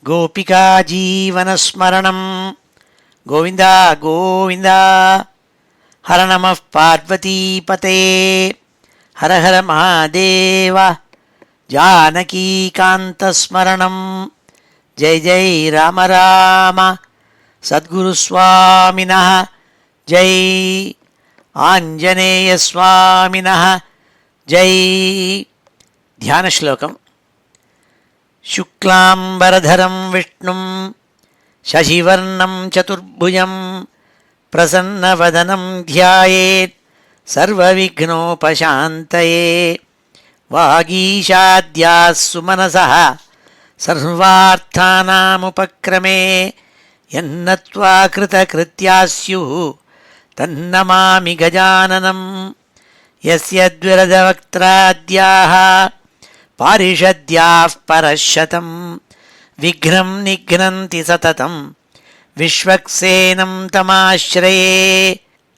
गोपिका जीवनस्मरणं गोविन्द गोविन्द। हर नमः पार्वतीपते हर हर महादेव। जानकीकान्तस्मरणं जय जय राम राम। सद्गुरुस्वामिनः जय, आञ्जनेयस्वामिनः जय। ध्यानश्लोकम्। शुक्लाम्बरधरं विष्णुं शशिवर्णं चतुर्भुजं प्रसन्नवदनं ध्यायेत् सर्वविघ्नोपशान्तये। वागीशाद्याः सुमनसः सर्वार्थानामुपक्रमे यन्नत्वा कृतकृत्याः स्युः तन्नमामि गजाननं। यस्य द्विरदवक्त्राद्याः पारिषद्याः परशतं विघ्नं निघ्नन्ति सततं विश्वक्सेनं तमाश्रये।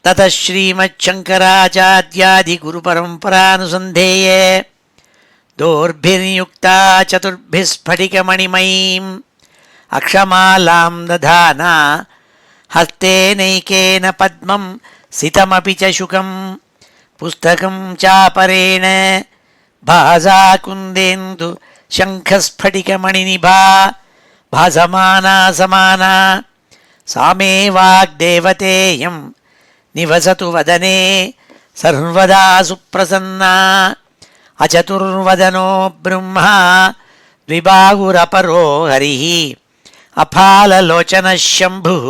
ततः श्रीमच्छङ्कराचार्यादिगुरुपरम्परानुसन्धेये दोर्भिर्युक्ता चतुर्भिः स्फटिकमणिमयीम् अक्षमालां दधाना हस्तेनैकेन पद्मं सितमपि च शुकं पुस्तकं चापरेण भासा कुन्देन्दु शङ्खस्फटिकमणिनिभा भासमाना समाना। सा मे वाग्देवतेयं निवसतु वदने सर्वदा सुप्रसन्ना। अचतुर्वदनो ब्रह्मा द्विबाहुरपरो हरिः अफाललोचनः शम्भुः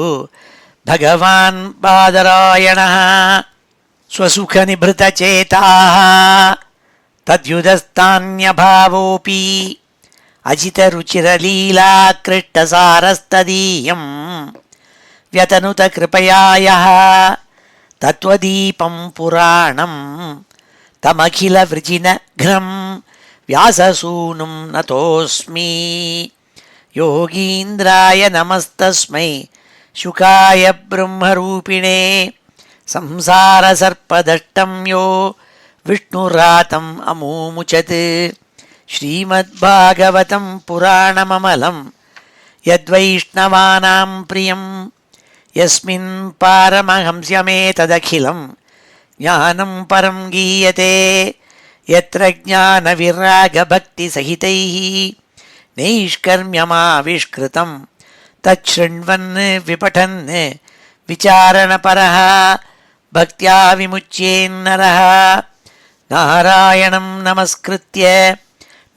भगवान् बादरायणः। स्वसुखनिभृतचेताः तद्युदस्तान्यभावोऽपि अजितरुचिरलीलाकृष्टसारस्तदीयं व्यतनुतकृपया यः तत्त्वदीपं पुराणं तमखिलवृजिनघ्नं व्याससूनुं नतोऽस्मि। योगीन्द्राय नमस्तस्मै शुकाय ब्रह्मरूपिणे संसारसर्पदष्टं यो विष्णुरातम् अमूमुचत्। श्रीमद्भागवतं पुराणममलं यद्वैष्णवानां प्रियं यस्मिन् पारमहंस्यमेतदखिलं ज्ञानं परं गीयते। यत्र ज्ञानविरागभक्तिसहितैः नैष्कर्म्यमाविष्कृतं तच्छृण्वन् विपठन् विचारणपरः भक्त्या विमुच्येन्नरः। नारायणं नमस्कृत्य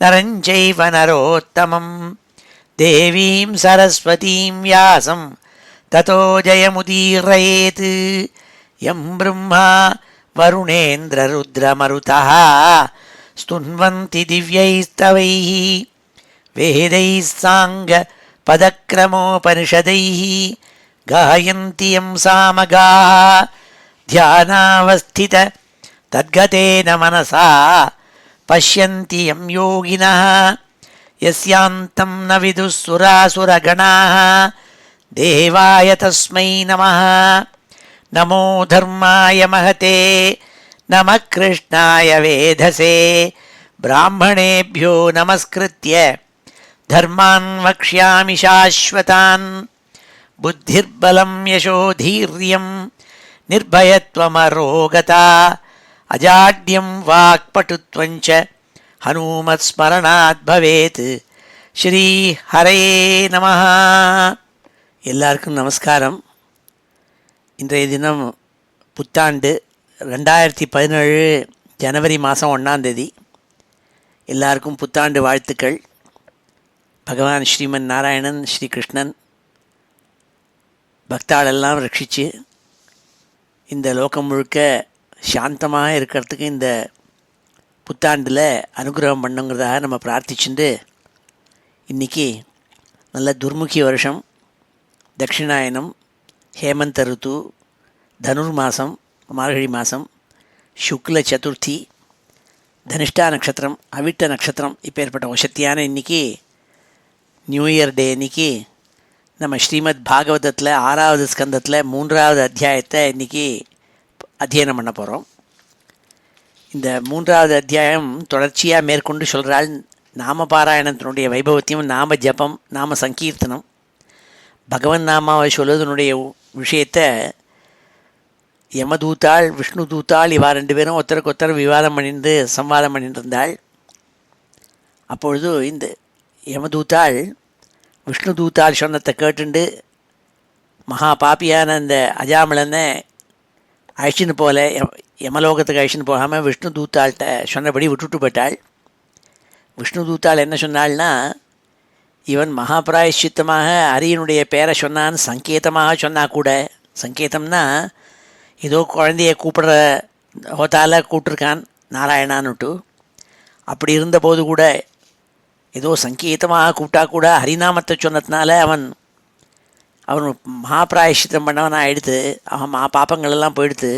नरं चैव नरोत्तमं देवीं सरस्वतीं व्यासं ततो जयमुदीरयेत्। यं ब्रह्मा वरुणेन्द्ररुद्रमरुतः स्तुन्वन्ति दिव्यैस्तवैः वेदैः साङ्गपदक्रमोपनिषदैः गायन्ति यं सामगाः ध्यानावस्थित तद्गतेन मनसा पश्यन्ति यं योगिनः। यस्यान्तं न विदुः सुरासुरगणाः देवाय तस्मै नमः। नमो धर्माय महते नमः कृष्णाय वेधसे। ब्राह्मणेभ्यो नमस्कृत्य धर्मान् वक्ष्यामि शाश्वतान्। बुद्धिर्बलं यशोधीर्यं निर्भयत्वमरोगता अजाड्यं वाक्पटुत्वञ्च हनुमत्स्मरणात् भवेत्। ஸ்ரீ ஹரயே நமஹ. எல்லாருக்கும் நமஸ்காரம். இன்றைய தினம் புத்தாண்டு 2017 ஜனவரி மாதம் 1ஆம் தேதி. எல்லாருக்கும் புத்தாண்டு வாழ்த்துக்கள். பகவான் ஸ்ரீமன் நாராயணன் ஸ்ரீ கிருஷ்ணன் பக்தாளெல்லாம் ரட்சித்து இந்த லோகம் முழுக்க சாந்தமாக இருக்கிறதுக்கு இந்த புத்தாண்டில் அனுகிரகம் பண்ணுங்கிறதாக நம்ம பிரார்த்திச்சுட்டு, இன்றைக்கி நல்ல துர்முகி வருஷம், தட்சிணாயனம், ஹேமந்த ருத்து, தனுர் மாதம், மார்கழி மாதம், சுக்ல சதுர்த்தி, தனிஷ்டா நட்சத்திரம், அவிட்ட நட்சத்திரம், இப்போ ஏற்பட்ட வசத்தியான இன்றைக்கி நியூ இயர் டே. இன்றைக்கி நம்ம ஸ்ரீமத் பாகவதத்தில் 6வது ஸ்கந்தத்தில் 3வது அத்தியாயத்தை இன்றைக்கி அத்தியனம் பண்ண போகிறோம். இந்த 3வது அத்தியாயம் தொடர்ச்சியாக மேற்கொண்டு சொல்கிறாள் நாம பாராயணத்தினுடைய வைபவத்தையும் நாம ஜபம் நாம சங்கீர்த்தனம் பகவன் நாமாவை சொல்வதனுடைய விஷயத்தை யமதூத்தாள் விஷ்ணு தூத்தாள் இவா ரெண்டு பேரும் ஒருத்தருக்கு ஒருத்தர் விவாதம் பண்ணிட்டு சம்வாதம் பண்ணிட்டு இருந்தாள். அப்பொழுது இந்த யமதூத்தாள் விஷ்ணு தூத்தாள் சொன்னத்தை கேட்டுண்டு மகா பாப்பியான இந்த அஜாமிளனை அழிச்சின்னு போல யமலோகத்துக்கு அழிச்சின்னு போகாமல் விஷ்ணு தூத்தாள்கிட்ட சொன்னபடி விட்டுட்டு போயிட்டாள். விஷ்ணு தூத்தாள் என்ன சொன்னாள்னா, இவன் மகாபிராயஷ்சித்தமாக அரியனுடைய பேரை சொன்னான்னு சங்கேதமாக சொன்னால் கூட, சங்கேதம்னா ஏதோ குழந்தைய கூப்பிடுற ஹோத்தால கூப்பிட்ருக்கான் நாராயணான்னுட்டு, அப்படி இருந்தபோது கூட ஏதோ சங்கேதமாக கூப்பிட்டா கூட ஹரிநாமத்தை சொன்னதுனால அவன் மகாபிராயஷ்சித்தம் பண்ணவனாக எடுத்து அவன் பாப்பங்களெல்லாம் போயிடுத்து.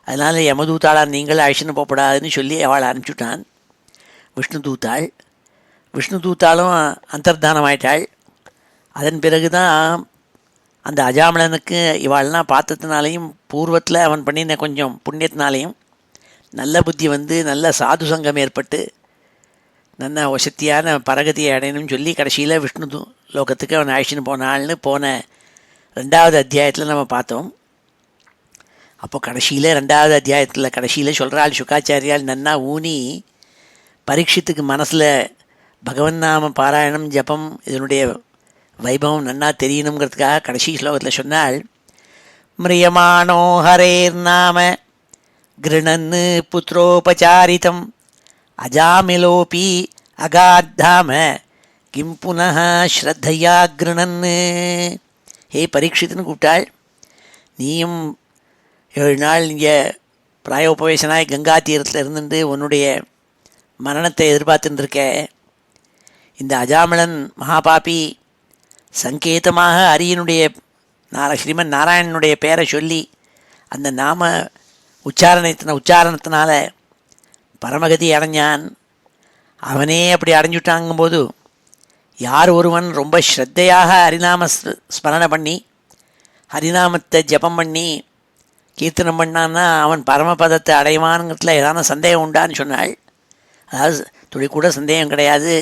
அதனால் யமதூத்தாளாக நீங்களும் அழிச்சுன்னு போகப்படாதுன்னு சொல்லி அவளை அனுப்பிச்சுட்டான் விஷ்ணு தூத்தாள். விஷ்ணு தூத்தாளும் அந்தர்தானம் ஆயிட்டாள். அதன் பிறகு தான் அந்த அஜாமலனுக்கு இவாள்லாம் பார்த்ததுனாலையும் பூர்வத்தில் அவன் பண்ணின கொஞ்சம் புண்ணியத்தினாலையும் நல்ல புத்தி வந்து நல்ல சாது சங்கம் ஏற்பட்டு நல்ல வசத்தியான பரகதியை அடையணும்னு சொல்லி கடைசியில் விஷ்ணு லோகத்துக்கு அவன் அழிச்சுன்னு போனாள்னு போன 2வது அத்தியாயத்தில் நம்ம பார்த்தோம். அப்போ கடைசியில் 2வது அத்தியாயத்தில் கடைசியில் சொல்கிறாள் சுகாச்சாரியால் நன்னா ஊனி பரீட்சித்துக்கு மனசில் பகவன் நாம பாராயணம் ஜபம் இதனுடைய வைபவம் நன்னா தெரியணுங்கிறதுக்காக கடைசி ஸ்லோகத்தில் சொன்னால், மிரியமானோ ஹரேர் நாம கிருணன்னு புத்திரோபசாரிதம் அஜாமிலோபி அகாத்தாம கிம் புனः ஸ்ரத்தையா கிருணன்னு. ஹே பரீட்சித்துன்னு கூப்பிட்டாள், நீயும் 7 நாள் இங்கே பிராயோபவேசனாய் கங்கா தீரத்தில் இருந்துட்டு உன்னுடைய மரணத்தை எதிர்பார்த்துருக்க. இந்த அஜாமிளன் மகாபாபி சங்கேதமாக அரியனுடைய ஸ்ரீமன் நாராயணனுடைய பேரை சொல்லி அந்த நாம உச்சாரணத்தினால பரமகதி அடைஞ்சான். அவனே அப்படி அடைஞ்சுட்டாங்கும்போது யார் ஒருவன் ரொம்ப ஸ்ரத்தையாக ஹரிநாம ஸ்மரணை பண்ணி ஹரிநாமத்தை ஜபம் பண்ணி கீர்த்தனம் பண்ணான்னா அவன் பரமபதத்தை அடைவானுங்கிறதுல ஏதான சந்தேகம் உண்டான்னு சொன்னாள். அதாவது துளி கூட சந்தேகம் கிடையாது,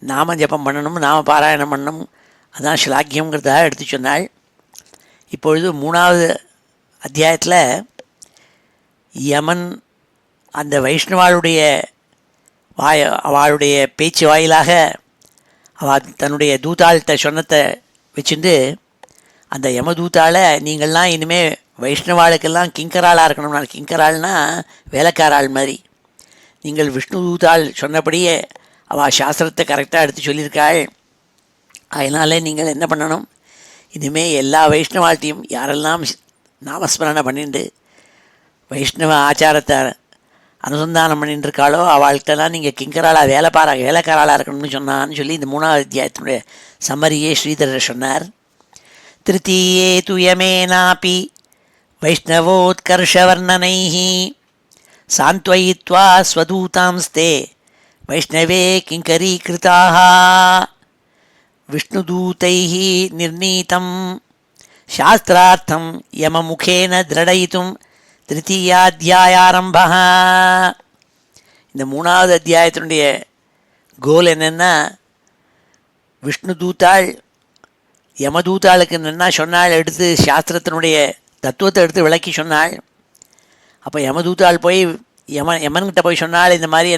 நாம ஜபம் பண்ணணும், நாம பாராயணம் பண்ணணும், அதான் ஸ்லாக்கியங்கிறதாக எடுத்து சொன்னாள். இப்பொழுது 3வது அத்தியாயத்தில் யமன் அந்த வைஷ்ணவாளுடைய அவளுடைய பேச்சு வாயிலாக அவள் தன்னுடைய தூத்தாள்கிட்ட சொன்னத்தை வச்சுட்டு அந்த யமதூத்தாளை நீங்கள்லாம் இனிமேல் வைஷ்ணவாளுக்கெல்லாம் கிங்கராளாக இருக்கணும்னா, கிங்கராள்னா வேலைக்காராள் மாதிரி, நீங்கள் விஷ்ணு தூத்தாள் சொன்னபடியே அவள் சாஸ்திரத்தை கரெக்டாக எடுத்து சொல்லியிருக்காள். அதனால் நீங்கள் என்ன பண்ணணும், இனிமேல் எல்லா வைஷ்ணவாழ்த்தையும் யாரெல்லாம் நாமஸ்மரணை பண்ணிட்டு வைஷ்ணவ ஆச்சாரத்தை அனுசந்தானம் பண்ணிட்டு இருக்காளோ அவள்கிட்டலாம் நீங்கள் கிங்கராளாக வேலைக்காராளாக இருக்கணும்னு சொன்னான்னு சொல்லி இந்த 3வது அத்தியாயத்தினுடைய சம்மரியே ஸ்ரீதரர் சொன்னார். திருத்தீயே துயமேனாபி வைஷ்ணவோத்கர்ஷவர்ணனைः சாந்த்வயித்வா ஸ்வதூதாம்ஸ்தே வைஷ்ணவே கிங்கரீகிருதாः விஷ்ணுதூதைः நிர்ணீதம் சாஸ்திரார்த்தம் யமமுகேன திரடயித்தும் திருத்தீயாத்தியாயாரம்பः. இந்த 3வது அத்தியாயத்தினுடைய கோல் என்னென்னா, விஷ்ணு தூத்தாள் யமதூத்தாளுக்கு என்னென்னா சொன்னாள், எடுத்து சாஸ்திரத்தினுடைய தத்துவத்தை எடுத்து விளக்கி சொன்னாள். அப்போ யமதூத்தாள் போய் யமன்கிட்ட போய் சொன்னாள், இந்த மாதிரி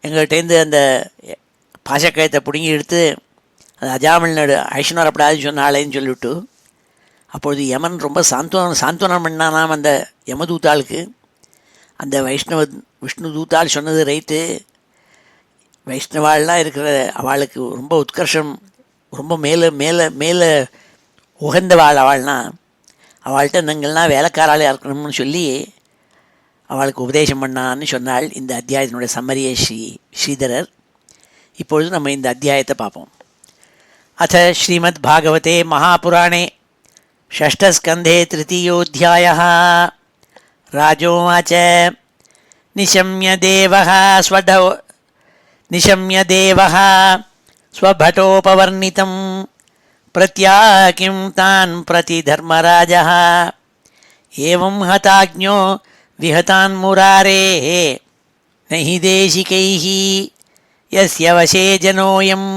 எங்கள்கிட்டேருந்து அந்த பாசக்கயத்தை பிடுங்கி எடுத்து அந்த அஜாமிளனோட அழிச்சுன்னு வரப்படாதுன்னு சொன்னாளேன்னு சொல்லிவிட்டு, அப்பொழுது யமன் ரொம்ப சாந்த்வனம் பண்ணானாம் அந்த யமதூத்தாளுக்கு. அந்த விஷ்ணு தூத்தாள் சொன்னது ரைட்டு, வைஷ்ணவாள்லாம் இருக்கிற அவளுக்கு ரொம்ப உத்கர்ஷம், ரொம்ப மேலே உகந்தவாள் அவள்னா, அவள்கிட்ட நீங்கள்லாம் வேலைக்காராளே இருக்கணும்னு சொல்லி அவளுக்கு உபதேசம் பண்ணான்னு சொன்னாள். இந்த அத்தியாயத்தினுடைய சம்மரியை ஸ்ரீதரர். இப்பொழுது நம்ம இந்த அத்தியாயத்தை பார்ப்போம். அத ஸ்ரீமத் பாகவதே மகாபுராணே षष्ठस्कन्धे तृतीयोऽध्यायः. राजोवाच निशम्य देवः स्वभटोपवर्णितं प्रत्याकिं तान् प्रति धर्मराजः एवं हताज्ञो विहतान् मुरारेः न हि देशिकैः யஸ்ய வசே ஜனோயம்.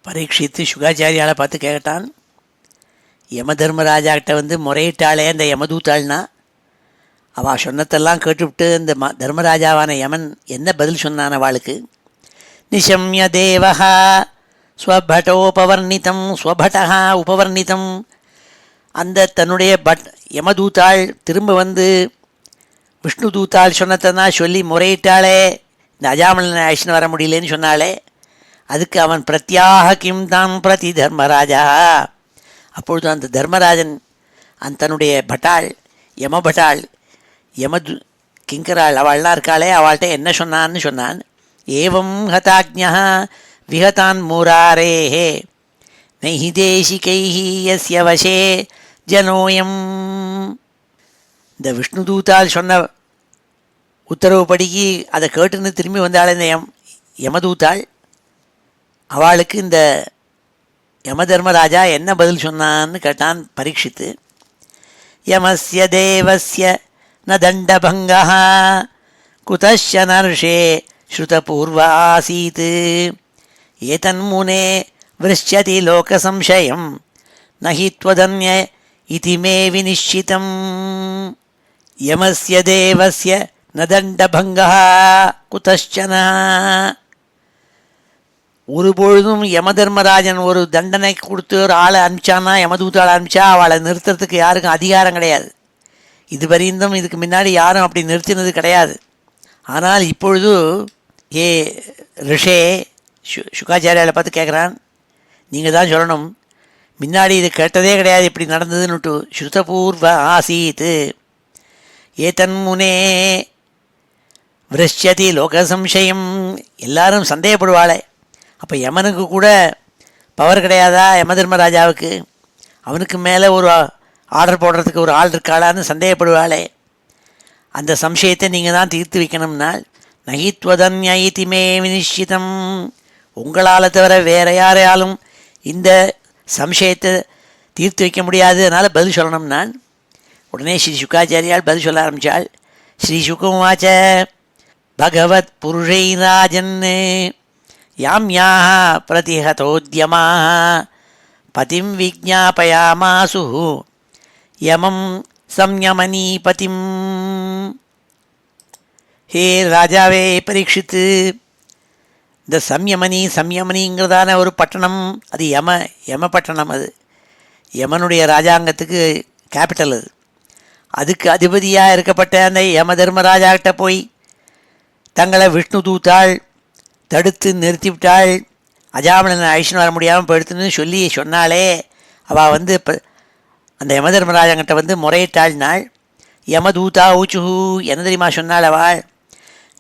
பரீட்சித்து சுகாச்சாரியால் பார்த்து கேட்டான், யம தர்மராஜா கிட்ட வந்து முறையிட்டாளே அந்த யமதூத்தாள்னா, அவள் சொன்னதெல்லாம் கேட்டுவிட்டு இந்த தர்மராஜாவான யமன் என்ன பதில் சொன்னான் அவளுக்கு? நிஷம்ய தேவஹா ஸ்வபட்டோபவர்ணிதம், ஸ்வபட்டா உபவர்ணிதம். அந்த தன்னுடைய யமதூத்தாள் திரும்ப வந்து விஷ்ணு தூத்தாள் சொன்னதான் சொல்லி முறையிட்டாளே, இந்த அஜாமலனை அழிச்சுன்னு வர முடியலன்னு சொன்னாலே, அதுக்கு அவன் பிரத்யாக கிம் தாம் பிரதி தர்மராஜா. அப்பொழுது அந்த தர்மராஜன் தன்னுடைய பட்டாள் யமபட்டாள் யமது கிங்கராள் அவள்லாம் இருக்காளே, அவள்கிட்ட என்ன சொன்னான்னு சொன்னான். ஏவம் ஹதாக்ஞா விஹதான் முராரேஹே நைஹி தேசிகைஹி யஸ்ய வசே ஜனோயம். இந்த விஷ்ணு தூத்தால் சொன்ன உத்தரவுப்படிக்கு அதை கேட்டுன்னு திரும்பி வந்தாள் இந்த யமதூத்தாள். அவளுக்கு இந்த யமதர்மராஜா என்ன பதில் சொன்னான்னு கேட்டான் பரீட்சித்து. யமஸ்ய தேவஸ்ய ந தண்டபங்கா குதஸ்ய நர்ஷே ஸ்ருதபூர்வ ஆசீத் ஏதன்முனே விருஷ்யதி லோகசம்சயம் நஹி த்வதன்ய இதி மே விநிஷ்சிதம். யமஸ்ய தேவஸ்ய ந தண்டபங்கா குதஷ்சன. ஒருபொழுதும் யமதர்மராஜன் ஒரு தண்டனை கொடுத்து ஒரு ஆளை அனுப்பிச்சான்னா, யமதூத்தாளை அனுப்பிச்சா அவளை நிறுத்துறதுக்கு யாருக்கும் அதிகாரம் கிடையாது. இதுவரையும் இதுக்கு முன்னாடி யாரும் அப்படி நிறுத்தினது கிடையாது. ஆனால் இப்பொழுது ஏ ரிஷே சுகாச்சாரியால் பார்த்து கேட்குறான், நீங்கள் தான் சொல்லணும், முன்னாடி இது கேட்டதே கிடையாது இப்படி நடந்ததுன்னுட்டு. ஸ்ருதபூர்வ ஆசீத் ஏதன்முனே விருஷ்யதி லோகசம்சயம். எல்லாரும் சந்தேகப்படுவாளே, அப்போ யமனுக்கு கூட பவர் கிடையாதா யமதர்மராஜாவுக்கு? அவனுக்கு மேலே ஒரு ஆர்டர் போடுறதுக்கு ஒரு ஆள் இருக்காளான்னு சந்தேகப்படுவாளே. அந்த சம்சயத்தை நீங்கள் தான் தீர்த்து வைக்கணும்னால் நகித்வதன்யைதி மே விநிஷ்சிதம். உங்களால் தவிர வேறு யாரையாலும் இந்த சம்சயத்தை தீர்த்து வைக்க முடியாது, அதனால் பதில் சொல்லணும் நான். உடனே ஸ்ரீ சுகாச்சாரியால் பதில் சொல்ல ஆரம்பித்தாள். ஸ்ரீ சுகமாச்ச பகவத் புருஷை ராஜன் யாம்யாக பிரதிஹதோத்யமாக பதிம் விஜ்ஞாபயாமாசு யமம் சம்யமனீபதிம். ஹே ராஜாவே பரீட்சித்து, இந்த சம்யமனிங்கிறதான ஒரு பட்டணம், அது யம பட்டணம். அது யமனுடைய ராஜாங்கத்துக்கு கேபிட்டல். அதுக்கு அதிபதியாக இருக்கப்பட்ட அந்த யம தர்மராஜாக்கிட்ட போய் தங்களை விஷ்ணு தூத்தாள் தடுத்து நிறுத்திவிட்டாள், அஜாமலனை அழிச்சுன்னு வர முடியாமல் போயிடுத்துன்னு சொல்லி சொன்னாலே, அவள் வந்து இப்போ அந்த யமதர்மராஜங்கிட்ட வந்து முறையிட்டாள்னாள். யமதூதா ஊச்சுஹூ, என்ன தெரியுமா சொன்னாள் அவள்?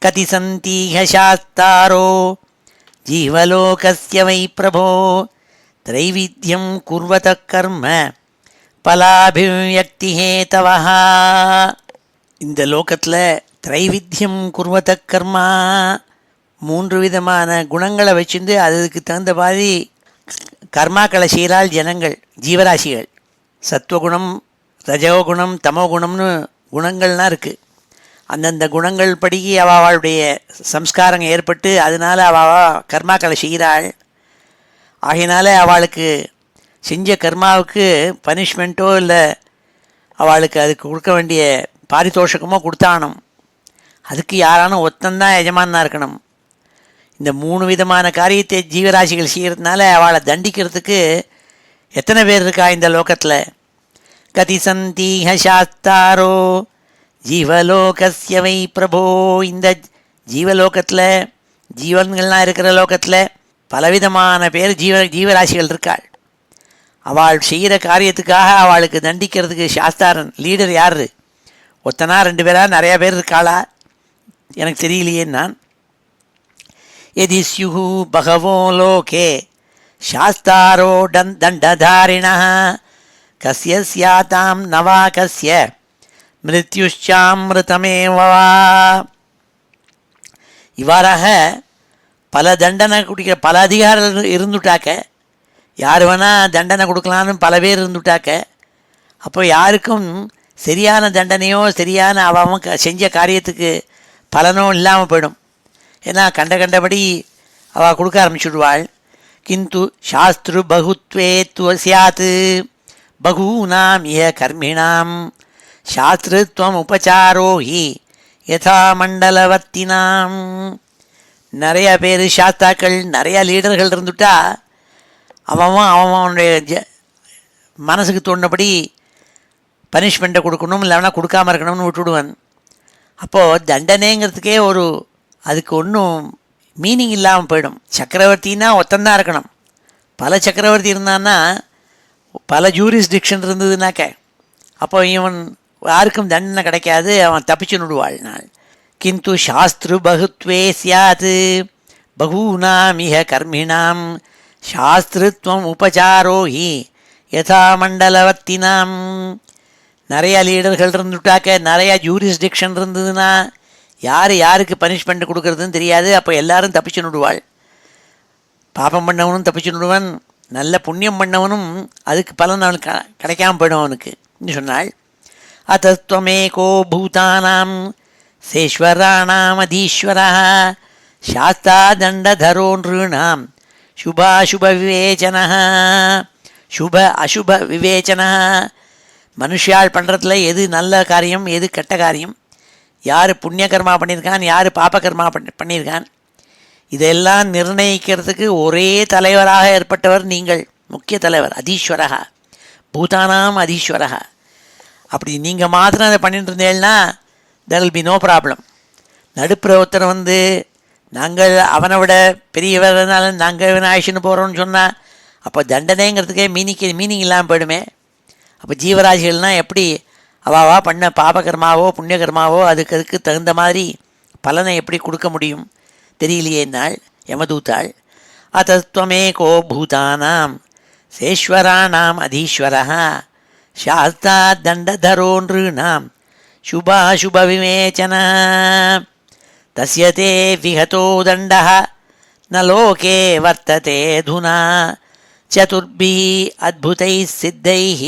கதி சந்தீஹ சாஸ்தாரோ ஜீவலோகஸ்ய வை பிரபோ த்ரைவித்யம் குர்வத கர்ம பலாபிவ்யக்தி ஹேதவஹ. இந்த லோகத்தில் திரைவித்தியம் குர்வத கர்மா, 3 விதமான குணங்களை வச்சுருந்து அதுக்கு தகுந்த மாதிரி கர்மாக்களை செய்கிறாள் ஜனங்கள், ஜீவராசிகள். சத்வகுணம், ரஜோகுணம், தமோகுணம்னு குணங்கள்லாம் இருக்குது. அந்தந்த குணங்கள் படி அவளுடைய சம்ஸ்காரம் ஏற்பட்டு அதனால் அவள் கர்மாக்களை செய்கிறாள். ஆகையினால அவளுக்கு செஞ்ச கர்மாவுக்கு பனிஷ்மெண்ட்டோ இல்லை அவளுக்கு அதுக்கு கொடுக்க வேண்டிய பாரிதோஷகமோ கொடுத்தானும். அதுக்கு யாரானும் ஒத்தந்தான் எஜமானாக இருக்கணும். இந்த 3 விதமான காரியத்தை ஜீவராசிகள் செய்கிறதுனால அவளை தண்டிக்கிறதுக்கு எத்தனை பேர் இருக்கா இந்த லோகத்தில்? கதி சந்தீஹ சாஸ்தாரோ ஜீவலோகஸ்ய வை பிரபோ. இந்த ஜீவலோகத்தில், ஜீவன்கள்லாம் இருக்கிற லோகத்தில் பலவிதமான பேர் ஜீவராசிகள் இருக்காள். அவள் செய்கிற காரியத்துக்காக அவளுக்கு தண்டிக்கிறதுக்கு சாஸ்தாரன் லீடர் யார்? ஒத்தனா 2 பேரா நிறையா பேர் இருக்காளா? எனக்கு தெரியலையே. நான் எதி ஸ்யுஹு பகவோ லோகே சாஸ்தாரோ தண்டதாரிண கஸ்ய ஸ்யாதாம் நவா கஸ்ய மிருத்யுஷாமிருதமேவா. இவ்வாறாக பல தண்டனை குடிக்கிற பல அதிகாரம் இருந்துட்டாக்க, யார் வேணால் தண்டனை கொடுக்கலான்னு பல பேர் இருந்துட்டாக்க, அப்போ யாருக்கும் சரியான தண்டனையோ சரியான அவன் செஞ்ச காரியத்துக்கு பலனோ இல்லாமல் போயிடும். ஏன்னா கண்டபடி அவள் கொடுக்க ஆரம்பிச்சுடுவாள். கிந்து சாஸ்திரு பகுத்வே துவசியாத் பகூனாம் இய கர்மிணாம் சாஸ்திருத்வம் உபசாரோ ஹி யதா மண்டலவர்த்தினாம். நிறைய பேர் சாஸ்தாக்கள், நிறையா லீடர்கள் இருந்துட்டா அவனுடைய மனசுக்கு தோணுபடி பனிஷ்மெண்ட்டை கொடுக்கணும், இல்லைனா கொடுக்காமல் இருக்கணும்னு விட்டுடுவான். அப்போது தண்டனைங்கிறதுக்கே அதுக்கு ஒன்றும் மீனிங் இல்லாமல் போயிடும். சக்கரவர்த்தின்னா ஒத்தந்தான் இருக்கணும். பல சக்கரவர்த்தி இருந்தான்னா, பல ஜூரிஸ்டிக்ஷன் இருந்ததுனாக்க அப்போ இவன் யாருக்கும் தண்டனை கிடைக்காது, அவன் தப்பிச்சு விடுவாள் நாள். கிந்து சாஸ்திரு பகுத்வே சியாத் பகூனாம் இஹ கர்மிணாம் சாஸ்திருத்வம் உபசாரோ ஹி யதா மண்டலவர்த்தினாம். நிறையா லீடர்கள் இருந்துட்டாக்க, நிறையா ஜூரிஸ்டிக்ஷன் இருந்ததுன்னா யாருக்கு பனிஷ்மெண்ட் கொடுக்கறதுன்னு தெரியாது. அப்போ எல்லாரும் தப்பிச்சு விடுவாள். பாப்பம் பண்ணவனும் தப்பிச்சு விடுவான், நல்ல புண்ணியம் பண்ணவனும் அதுக்கு பலன் அவனுக்கு கிடைக்காம போயிடும் அவனுக்கு சொன்னாள். அத்தத்வமேகோ பூதானாம் சேஸ்வராணாம் அதீஸ்வரா சாஸ்தா தண்டதரோ நிருணாம் சுபாசுப விவேச்சன. சுப அசுப விவேச்சன. மனுஷியால் பண்ணுறதுல எது நல்ல காரியம், எது கெட்ட காரியம், யார் புண்ணிய கர்மா பண்ணியிருக்கான், யார் பாப கர்மா பண்ணியிருக்கான், இதெல்லாம் நிர்ணயிக்கிறதுக்கு ஒரே தலைவராக ஏற்பட்டவர் நீங்கள், முக்கிய தலைவர் அதீஸ்வரகா, பூதானாம் அதீஸ்வரகா. அப்படி நீங்கள் மாத்திரம் அதை பண்ணிட்டு இருந்தேன்னா there will be no problem. நடுப்புற ஒருத்தர் நாங்கள் அவனை விட பெரியவர்னால நாங்கள் இவனை ஆயிடுச்சுன்னு போகிறோன்னு சொன்னால் அப்போ தண்டனைங்கிறதுக்கே மீனிங் இல்லாமல் போயிடுமே. அப்போ ஜீவராசிகள்னால் எப்படி அவாவா பண்ண பாபகர்மாவோ புண்ணியகர்மாவோ அதுக்கு தகுந்த மாதிரி பலனை எப்படி கொடுக்க முடியும் தெரியலையே நாள் யமதூத்தாள். அத்தத்வமேகோ பூதானாம் சேஸ்வராணாம் அதீஸ்வரஹா சாஸ்தா தண்டதரோ நிருணாம் சுபாசுப விவேச்சன. தஸ்ய தே விஹதோ தண்டः ந லோகே வர்த்ததே துனா சதுர்பிः அத்புதைः சித்தைः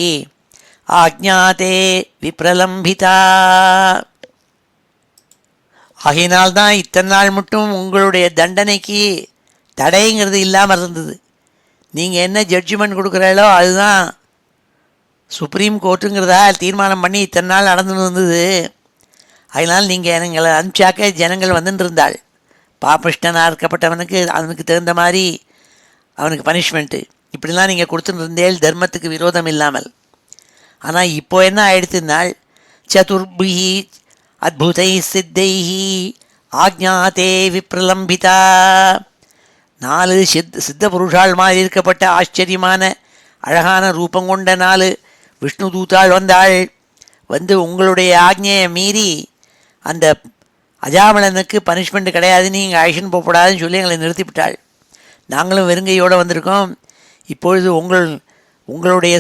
ஆஜ்ஞாதே விப்ரலம்பிதா. ஆகையினால்தான் இத்தனை நாள் மட்டும் உங்களுடைய தண்டனைக்கு தடைங்கிறது இல்லாமல் இருந்தது. நீங்கள் என்ன ஜட்ஜ்மெண்ட் கொடுக்குறாளோ அதுதான் சுப்ரீம் கோர்ட்டுங்கிறதா தீர்மானம் பண்ணி இத்தனை நாள் நடந்துன்னு வந்தது. அதனால் நீங்கள் எங்களை அனுப்பிச்சாக்க ஜனங்கள் வந்துட்டு இருந்தாள். பாபிஷ்டனாக இருக்கப்பட்டவனுக்கு அவனுக்கு தகுந்த மாதிரி அவனுக்கு பனிஷ்மெண்ட்டு இப்படிலாம் நீங்கள் கொடுத்துட்டு இருந்தேள் தர்மத்துக்கு விரோதம் இல்லாமல். ஆனால் இப்போ என்ன ஆயிடுத்துனால் சதுர்பிஹி அத்புதை சித்தைஹி ஆஜ்ஞாதே விப்ரலம்பிதா. 4 சித்த புருஷால் மாதிரி இருக்கப்பட்ட ஆச்சரியமான அழகான ரூபம் கொண்ட 4 விஷ்ணு தூத்தாள் வந்தாள். உங்களுடைய ஆக்ஞையை மீறி அந்த அஜாமலனுக்கு பனிஷ்மெண்ட் கிடையாதுன்னு நீங்கள் ஆக்ஷன் போகக்கூடாதுன்னு சொல்லி எங்களை நிறுத்திவிட்டாள். நாங்களும் வெறுங்கையோடு வந்திருக்கோம். இப்பொழுது உங்களுடைய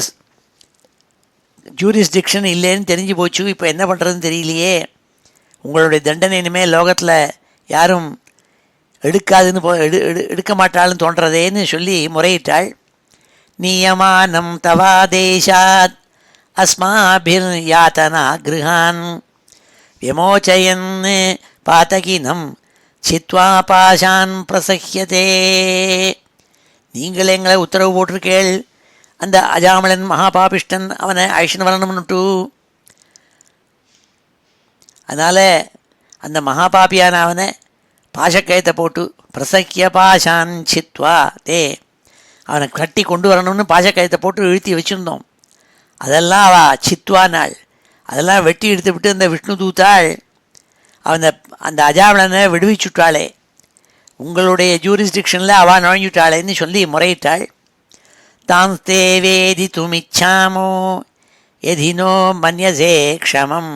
ஜூரிஸ்டிக்ஷன் இல்லைன்னு தெரிஞ்சு போச்சு. இப்போ என்ன பண்ணுறதுன்னு தெரியலையே. உங்களுடைய தண்டனை இனிமேல் லோகத்தில் யாரும் எடுக்காதுன்னு எடுக்க மாட்டாள்னு தோன்றதேன்னு சொல்லி முறையிட்டாள். நியமானம் தவாதேஷாத் அஸ்மாபிர் யாத்தனா கிருஹான் விமோச்சயன் பாதகினம் சித்வா பாஷான் பிரசஹ்யதே. நீங்கள் எங்களை உத்தரவு போட்டிருக்கேள் அந்த அஜாமலன் மகாபாபிஷ்டன் அவனை ஐஷன் வரணும்னுட்டு. அதனால் அந்த மகாபாபியான அவனை பாஷக்கயத்தை போட்டு பிரசக்கிய பாஷான் சித்வா தே அவனை கட்டி கொண்டு வரணும்னு பாஷக்கயத்தை போட்டு இழுத்தி வச்சுருந்தோம். அதெல்லாம் அவள் சித்வா நாள் அதெல்லாம் வெட்டி எடுத்து விட்டு அந்த விஷ்ணு தூத்தாள் அந்த அஜாமலனை விடுவிச்சுட்டாளே. உங்களுடைய ஜூரிஸ்டிக்ஷனில் அவள் நுழைஞ்சுட்டாளேன்னு சொல்லி முறையிட்டாள். தாம் தே வேதி துமிச்சாமோ எதினோ மன்யசே க்ஷமம்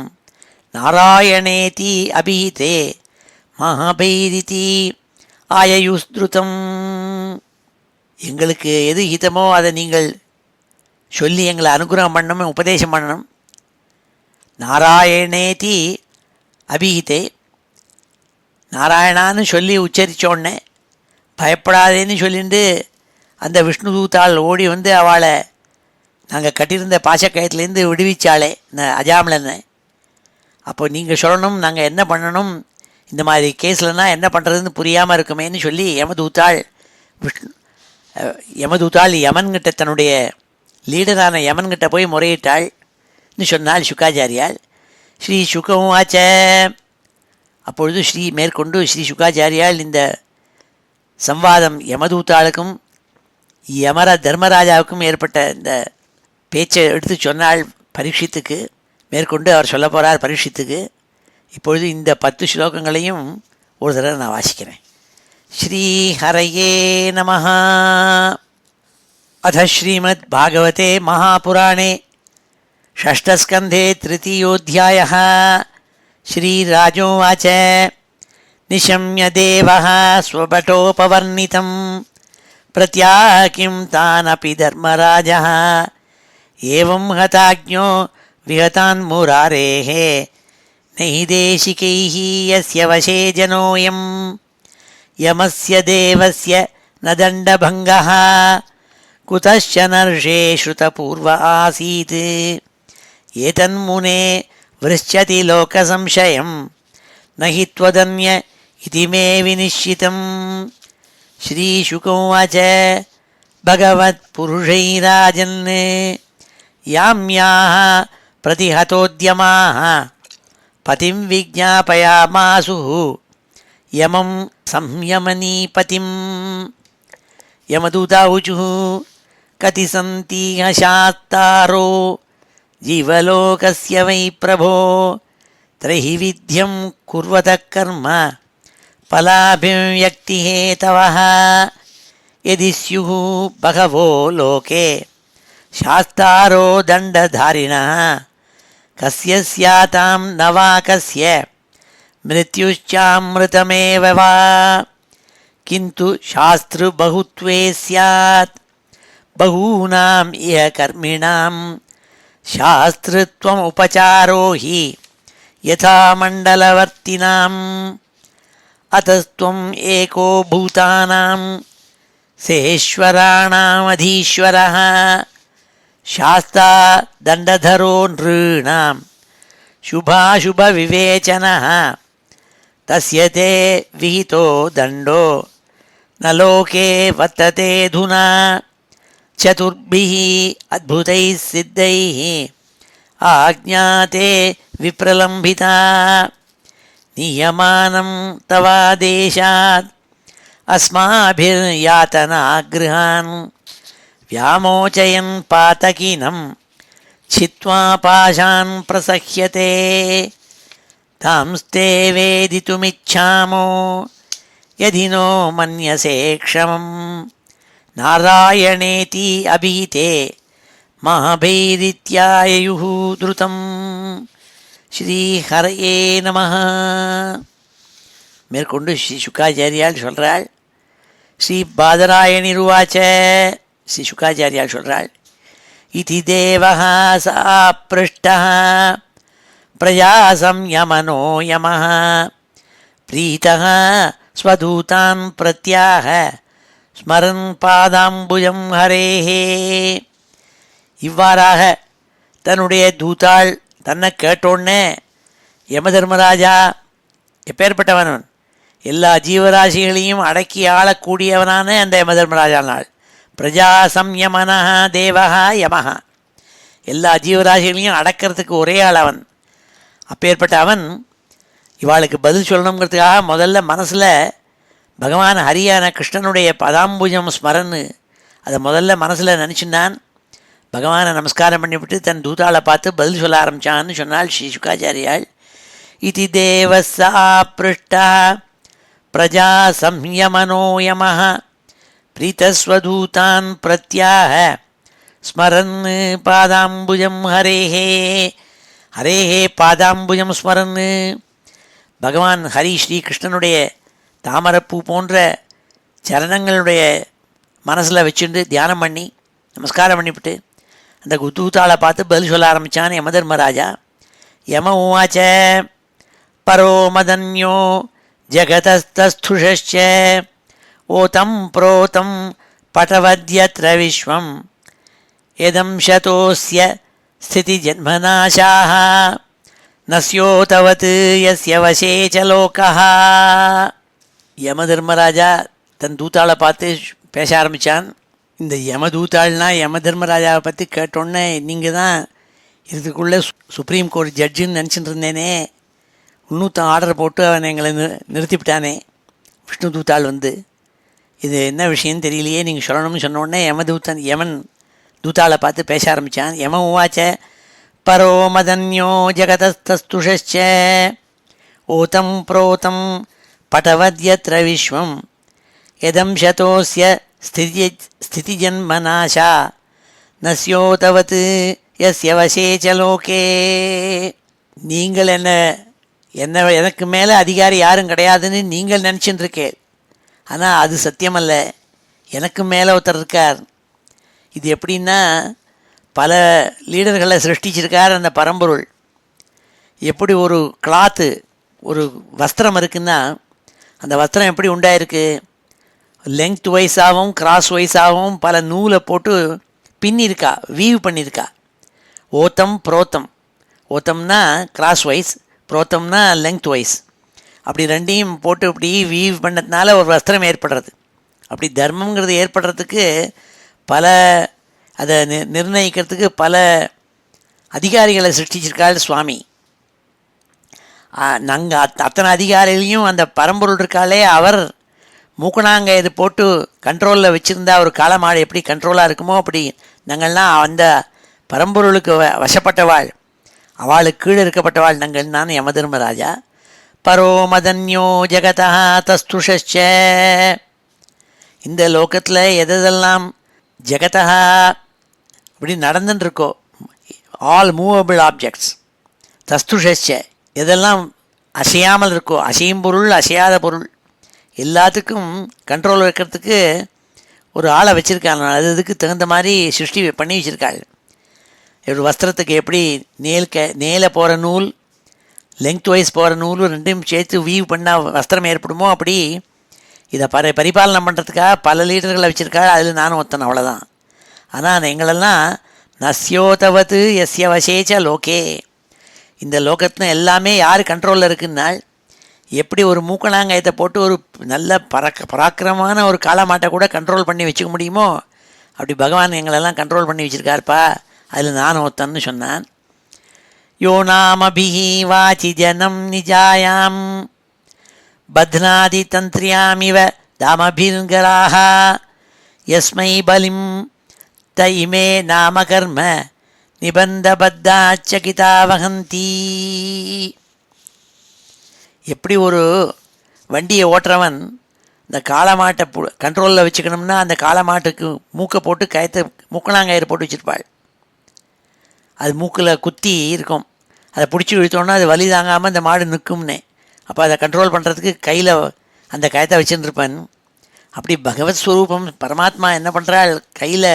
நாராயணேதி அபிஹிதே மகாபைரிதி ஆயயுஸ்திருதம். எங்களுக்கு எது ஹிதமோ அதை நீங்கள் சொல்லி எங்களை அனுகிரகம் பண்ணணும், உபதேசம் பண்ணணும். நாராயணேதி அபிஹிதே நாராயணான்னு சொல்லி உச்சரித்தோடனே பயப்படாதேன்னு சொல்லிட்டு அந்த விஷ்ணு தூத்தாள் ஓடி அவளை நாங்கள் கட்டியிருந்த பாசக்கயத்துலேருந்து விடுவிச்சாளே இந்த அஜாமலனை. அப்போ நீங்கள் சொல்லணும் நாங்கள் என்ன பண்ணணும், இந்த மாதிரி கேஸ்லனா என்ன பண்ணுறதுன்னு புரியாமல் இருக்குமேன்னு சொல்லி யமதூத்தாள் யமன்கிட்ட தன்னுடைய லீடரான யமன்கிட்ட போய் முறையிட்டாள்னு சொன்னாள் சுக்காச்சாரியால். ஸ்ரீ சுகவாச்ச, அப்பொழுது மேற்கொண்டு ஸ்ரீ சுக்காச்சாரியால் இந்த சம்வாதம் யமதூத்தாளுக்கும் தர்மராஜாவுக்கும் ஏற்பட்ட இந்த பேச்சை எடுத்து சொன்னாள் பரீட்சித்துக்கு. மேற்கொண்டு அவர் சொல்ல போகிறார் பரீட்சித்துக்கு. இப்பொழுது இந்த 10 ஸ்லோகங்களையும் ஒரு தடவை நான் வாசிக்கிறேன். ஸ்ரீ ஹரயே நமஹ. அத ஸ்ரீமத் பாகவதே மகாபுராணே ஷஷ்டஸ்கந்தே திருத்தீயோऽध्यायः. ஸ்ரீராஜோவாச்ச நிஷம்ய தேவः ஸ்வபட்டோபவர்ணிதம் பிரத்யாகிம் தானபி தர்மராஜः ஏவம் ஹதாஜ்ஞோ விஹதான் முராரேः நஹி தேசிகைः யஸ்ய வசே ஜனோயம் யமஸ்ய தேவஸ்ய ந தண்டபங்கः குதश्च நர்ஷே ஸ்ருதபூர்வ ஆசீத் ஏதன்முனே விருஷ்யதி லோகசம்சயம் நஹி த்வதன்ய இதி மே விநிஷ்சிதம். ஸ்ரீசுகோவாச்ச பகவத்புருஷைராஜன் யாம்யாः பிரதிஹதோத்யமாः பதிம் விஜ்ஞாபயாமாசுः யமம் संयमनीपतिम्. यमदूताऊचुः कति सन्तीह शास्तारो जीवलोकस्य वै प्रभो त्रैविध्यं कुर्वतः कर्म फलाभिव्यक्तिहेतवः यदि स्युः बहवो लोके शास्तारो दण्डधारिणः कस्य स्यातां न वा कस्य मृत्युश्चामृतमेव वा किन्तु शास्त्रबहुत्वे स्यात् बहूनाम् इह कर्मिणां शास्त्रत्वम् उपचारो हि यथा मण्डलवर्तिनाम् अतस्त्वम् एको भूतानां सेश्वराणामधीश्वरः शास्ता दण्डधरो नृणां शुभाशुभविवेचनः तस्य ते विहितो दण्डो न लोके वर्ततेऽधुना चतुर्भिः अद्भुतैः सिद्धैः आज्ञाते विप्रलम्बिता नियमानं तवादेशात् अस्माभिर्यातनागृहान् व्यामोचयन् पातकीनं छित्त्वा पाशान् प्रसह्यते तांस्ते वेदितुमिच्छामो यदि नो मन्यसे क्षमं नारायणेति अभीते महाभैरित्यायुः द्रुतं. ஸ்ரீஹரயே நமஹ. மேற்கொண்டு ஸ்ரீ சுக்காச்சாரியால் சொல்கிறாள். ஸ்ரீ பாதராயணிருவாச்ச, ஸ்ரீ சுக்காச்சாரியால் சொல்கிறாள். இதி தேவः சா ப்ருஷ்டः பிரஜா சம்யமனோ யமः பிரீதः ஸ்வதூதான் பிரத்யாக ஸ்மரன் பாதாம்புஜம் ஹரேஹே. இவ்வாறாக தன்னுடைய தூதாள் தன்னை கேட்டோன்னே யமதர்மராஜா எப்பேற்பட்டவன், எல்லா ஜீவராசிகளையும் அடக்கி ஆளக்கூடியவனான அந்த யமதர்மராஜா நாள். பிரஜா சம்யமனா தேவஹா யமஹா, எல்லா ஜீவராசிகளையும் அடக்கிறதுக்கு ஒரே ஆள் அவன். அப்பேற்பட்ட அவன் இவாளுக்கு பதில் சொல்லணுங்கிறதுக்காக முதல்ல மனசில் பகவான் ஹரியான கிருஷ்ணனுடைய பதாம்புஜம் ஸ்மரன்னு அதை முதல்ல மனசில் நினச்சின்னான். பகவானை நமஸ்காரம் பண்ணிவிட்டு தன் தூதாளை பார்த்து பதில் சொல்ல ஆரம்பித்தான்னு சொன்னால் ஸ்ரீ சுக்காச்சாரியாள். இதி தேவசா பிருஷ்டா பிரஜா சம்யமனோ யமஹ பிரீதஸ்வதூதான் பிரத்யாக ஸ்மரன் பாதாம்புஜம் ஹரேஹே. ஹரேஹே பாதாம்புஜம் ஸ்மரன். பகவான் ஹரி ஸ்ரீ கிருஷ்ணனுடைய தாமரப்பூ போன்ற சரணங்களுடைய மனசில் வச்சுட்டு தியானம் பண்ணி நமஸ்காரம் பண்ணிவிட்டு அந்த குத்தூத்தாளை பார்த்து பதில் சொல்ல ஆரம்பித்தான் யமதர்மராஜா. யம உவாச்ச பரோ மதன்யோ ஜகதஸ்தஸ்துஷச்ச ஓதம் புரோதம் பட்டவத்யத்ர விஸ்வம் எதம் சதோஸ்ய ஸ்திதி ஜன்மநாசாः நஸ்யோதவத் யஸ்ய வசே ச லோகः. யம தர்மராஜா தன் தூத்தாளை பார்த்து பேச ஆரம்பித்தான். இந்த யம தூத்தாள்னா யம தர்மராஜாவை பற்றி கேட்டோன்னே நீங்கள் தான் இதுக்குள்ளே சுப்ரீம் கோர்ட் ஜட்ஜுன்னு நினச்சிட்டு இருந்தேனே, இன்னொருத்தன் ஆர்டர் போட்டு அவனை எங்களை நிறுத்திவிட்டானே விஷ்ணு தூத்தாள் வந்து, இது என்ன விஷயம்னு தெரியலையே, நீங்கள் சொல்லணும்னு சொன்னோடனே யமன் தூத்தாளை பார்த்து பேச ஆரம்பித்தான். யம உவாச்ச பரோ மதன்யோ ஜகதஸ்துஷச்ச ஓதம் புரோதம் பட்டவத்யத்ர விஸ்வம் யதம் சதோஸ்ய ஸ்திதிஜன்மநாசா நஸ்யோதவத் யஸ்ய வசே ச லோகே. நீங்கள் எனக்கு மேலே அதிகாரி யாரும் கிடையாதுன்னு நீங்கள் நினச்சின்னு இருக்கே, ஆனால் அது சத்தியமல்ல, எனக்கு மேலே ஒருத்தர் இருக்கார். இது எப்படின்னா, பல லீடர்களை சிருஷ்டிச்சிருக்கார் அந்த பரம்பொருள். எப்படி ஒரு கிளாத்து, ஒரு வஸ்திரம் இருக்குன்னா, அந்த வஸ்திரம் எப்படி உண்டாயிருக்கு, லெங்த் வைஸாகவும் கிராஸ் வைஸாகவும் பல நூலை போட்டு பின்னிருக்கா, வீவ் பண்ணியிருக்கா. ஓத்தம் புரோத்தம், ஓத்தம்னா கிராஸ் வைஸ், புரோத்தம்னா லெங்த் வைஸ், அப்படி ரெண்டையும் போட்டு இப்படி வீவ் பண்ணதுனால ஒரு வஸ்திரம் ஏற்படுறது. அப்படி தர்மங்கிறது ஏற்படுறதுக்கு பல, அதை நிர்ணயிக்கிறதுக்கு பல அதிகாரிகளை சிருஷ்டிச்சிருக்காள் சுவாமி. நாங்கள் அத்தனை அதிகாரிகளையும் அந்த பரம்பொருள் இருக்காலே, அவர் மூக்கணாங்க இது போட்டு கண்ட்ரோலில் வச்சுருந்தா ஒரு காலமாடு எப்படி கண்ட்ரோலாக இருக்குமோ அப்படி நாங்கள்லாம் அந்த பரம்பொருளுக்கு வசப்பட்டவாள், அவளுக்கு கீழே இருக்கப்பட்டவாள் நாங்கள். நான் யமதர்மராஜா. பரோ மதன்யோ ஜகதா தஸ்துஷச்ச, இந்த லோகத்தில் எதெல்லாம் ஜெகதா இப்படி நடந்துட்டுருக்கோ, ஆல் மூவபிள் ஆப்ஜெக்ட்ஸ், தஸ்துஷச்ச எதெல்லாம் அசையாமல் இருக்கோ, அசையும் பொருள் அசையாத பொருள் எல்லாத்துக்கும் கண்ட்ரோல் வைக்கிறதுக்கு ஒரு ஆளை வச்சுருக்காங்க. அதுக்கு தகுந்த மாதிரி சிருஷ்டி பண்ணி வச்சுருக்காள். ஒரு வஸ்திரத்துக்கு எப்படி நேல போகிற நூல், லெங்த் வைஸ் போகிற நூல் ரெண்டையும் சேர்த்து வீவ் பண்ணால் வஸ்திரம் ஏற்படுமோ, அப்படி இதை பரிபாலனை பண்ணுறதுக்காக பல லீடர்களை வச்சுருக்கா. அதில் நானும் ஒருத்தன், அவ்வளோதான். ஆனால் எங்களெல்லாம் நஸ்யோதவத் யஸ்ய வசேச்ச லோகே, இந்த லோகத்தில் எல்லாமே யார் கண்ட்ரோலில் இருக்குன்னால், எப்படி ஒரு மூக்கணாங்கயத்தை போட்டு ஒரு நல்ல பராக்கிரமான ஒரு காலமாட்டை கூட கண்ட்ரோல் பண்ணி வச்சுக்க முடியுமோ, அப்படி பகவான் எங்களெல்லாம் கண்ட்ரோல் பண்ணி வச்சுருக்காருப்பா. அதில் நானும் ஒருத்தன்னு சொன்னான். யோ நாமபிஹி வாசி ஜனம் நிஜாயாம் பத்னாதி தந்திரியாமிவ தாமபிர்கராஹ யஸ்மை பலிம் த இமே நாமகர்ம நிபந்தபத்தாச்சகிதா வகந்தி. எப்படி ஒரு வண்டியை ஓட்டுறவன் இந்த காளமாட்டை கண்ட்ரோலில் வச்சுக்கணும்னா அந்த காளமாட்டுக்கு மூக்கை போட்டு கயத்தை மூக்கணாங்கயிறு போட்டு வச்சுருப்பாள். அது மூக்கில் குத்தி இருக்கும், அதை பிடிச்சி இழுத்தோன்னா அது வலி தாங்காமல் அந்த மாடு நிற்கும்னே. அப்போ அதை கண்ட்ரோல் பண்ணுறதுக்கு கையில் அந்த கயத்தை வச்சுருப்பான். அப்படி பகவத் ஸ்வரூபம் பரமாத்மா என்ன பண்ணுறாள், கையில்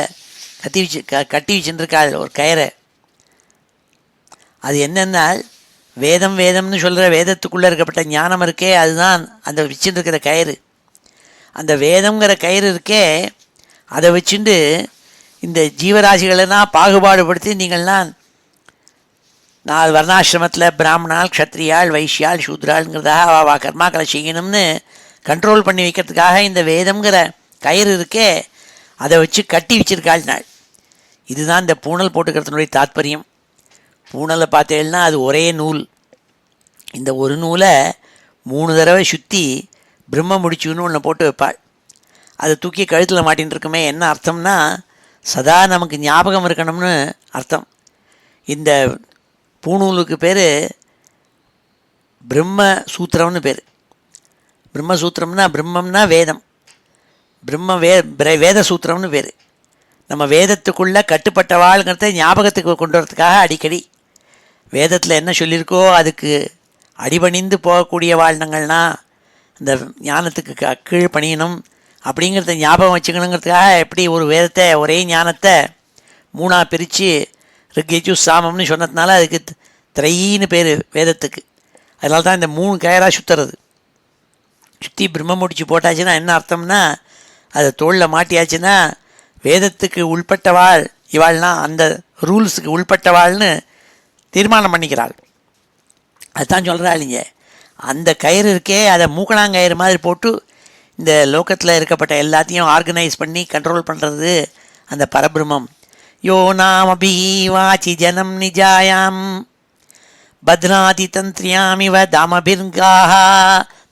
கட்டி வச்சுருக்காள் ஒரு கயிறை. அது என்னென்னால் வேதம் வேதம்னு சொல்கிற வேதத்துக்குள்ளே இருக்கப்பட்ட ஞானம் இருக்கே, அதுதான் அந்த வச்சுருக்கிற கயிறு. அந்த வேதங்கிற கயிறு இருக்கே, அதை வச்சுட்டு இந்த ஜீவராசிகளெல்லாம் பாகுபாடுபடுத்தி நீங்கள்லாம் 4 வர்ணாசிரமத்தில் பிராமணால் க்ஷத்ரியாள் வைஷ்யாள் சூத்ராளுங்கிறதாக அவள் கர்மாக்களை செய்யணும்னு கண்ட்ரோல் பண்ணி வைக்கிறதுக்காக இந்த வேதம்ங்கிற கயிறு இருக்கே, அதை வச்சு கட்டி வச்சிருக்காள் நாள். இதுதான் இந்த பூணல் போட்டுக்கிறதுனுடைய தாத்பரியம். பூணலை பார்த்தேன்னா அது ஒரே நூல். இந்த ஒரு நூலை 3 தடவை சுற்றி பிரம்ம முடிச்சுன்னு ஒன்று போட்டு வைப்பாள். அதை தூக்கி கழுத்தில் மாட்டின்னு இருக்குமே, என்ன அர்த்தம்னா சதா நமக்கு ஞாபகம் இருக்கணும்னு அர்த்தம். இந்த பூணூலுக்கு பேர் பிரம்ம சூத்திரம்னு பேர். பிரம்மசூத்திரம்னா பிரம்மம்னா வேதம், வேத சூத்திரம்னு பேர். நம்ம வேதத்துக்குள்ளே கட்டுப்பட்டவாளுங்கிறத ஞாபகத்துக்கு கொண்டு வரதுக்காக அடிக்கடி வேதத்தில் என்ன சொல்லியிருக்கோ அதுக்கு அடிபணிந்து போகக்கூடிய வாழ்நங்கள்னா இந்த ஞானத்துக்கு கீழ் பணியணும் அப்படிங்கிறத ஞாபகம் வச்சுக்கணுங்கிறதுக்காக எப்படி ஒரு வேதத்தை ஒரே ஞானத்தை 3ஆக பிரித்து ரிக்யஜு சாமம்னு சொன்னதுனால அதுக்கு திரையின்னு பேர் வேதத்துக்கு. அதனால தான் இந்த 3 கயராக சுற்றுறது. சுற்றி பிரம்ம முடிச்சு போட்டாச்சுன்னா என்ன அர்த்தம்னா, அதை தோளில் மாட்டியாச்சுன்னா வேதத்துக்கு உள்பட்டவாள் இவாள்னா அந்த ரூல்ஸுக்கு உள்பட்டவாள்னு தீர்மானம் பண்ணிக்கிறாள். அதுதான் சொல்கிறாளிங்க. அந்த கயிறு இருக்கே, அதை மூக்கணாங்கயிறு மாதிரி போட்டு இந்த லோகத்தில் இருக்கப்பட்ட எல்லாத்தையும் ஆர்கனைஸ் பண்ணி கண்ட்ரோல் பண்ணுறது அந்த பரபிரம்மம். யோ நாமபி வாச்சி ஜனம் நிஜாயாம் பத்ராதி தந்திரியாமிவ தாமபிர்காஹா.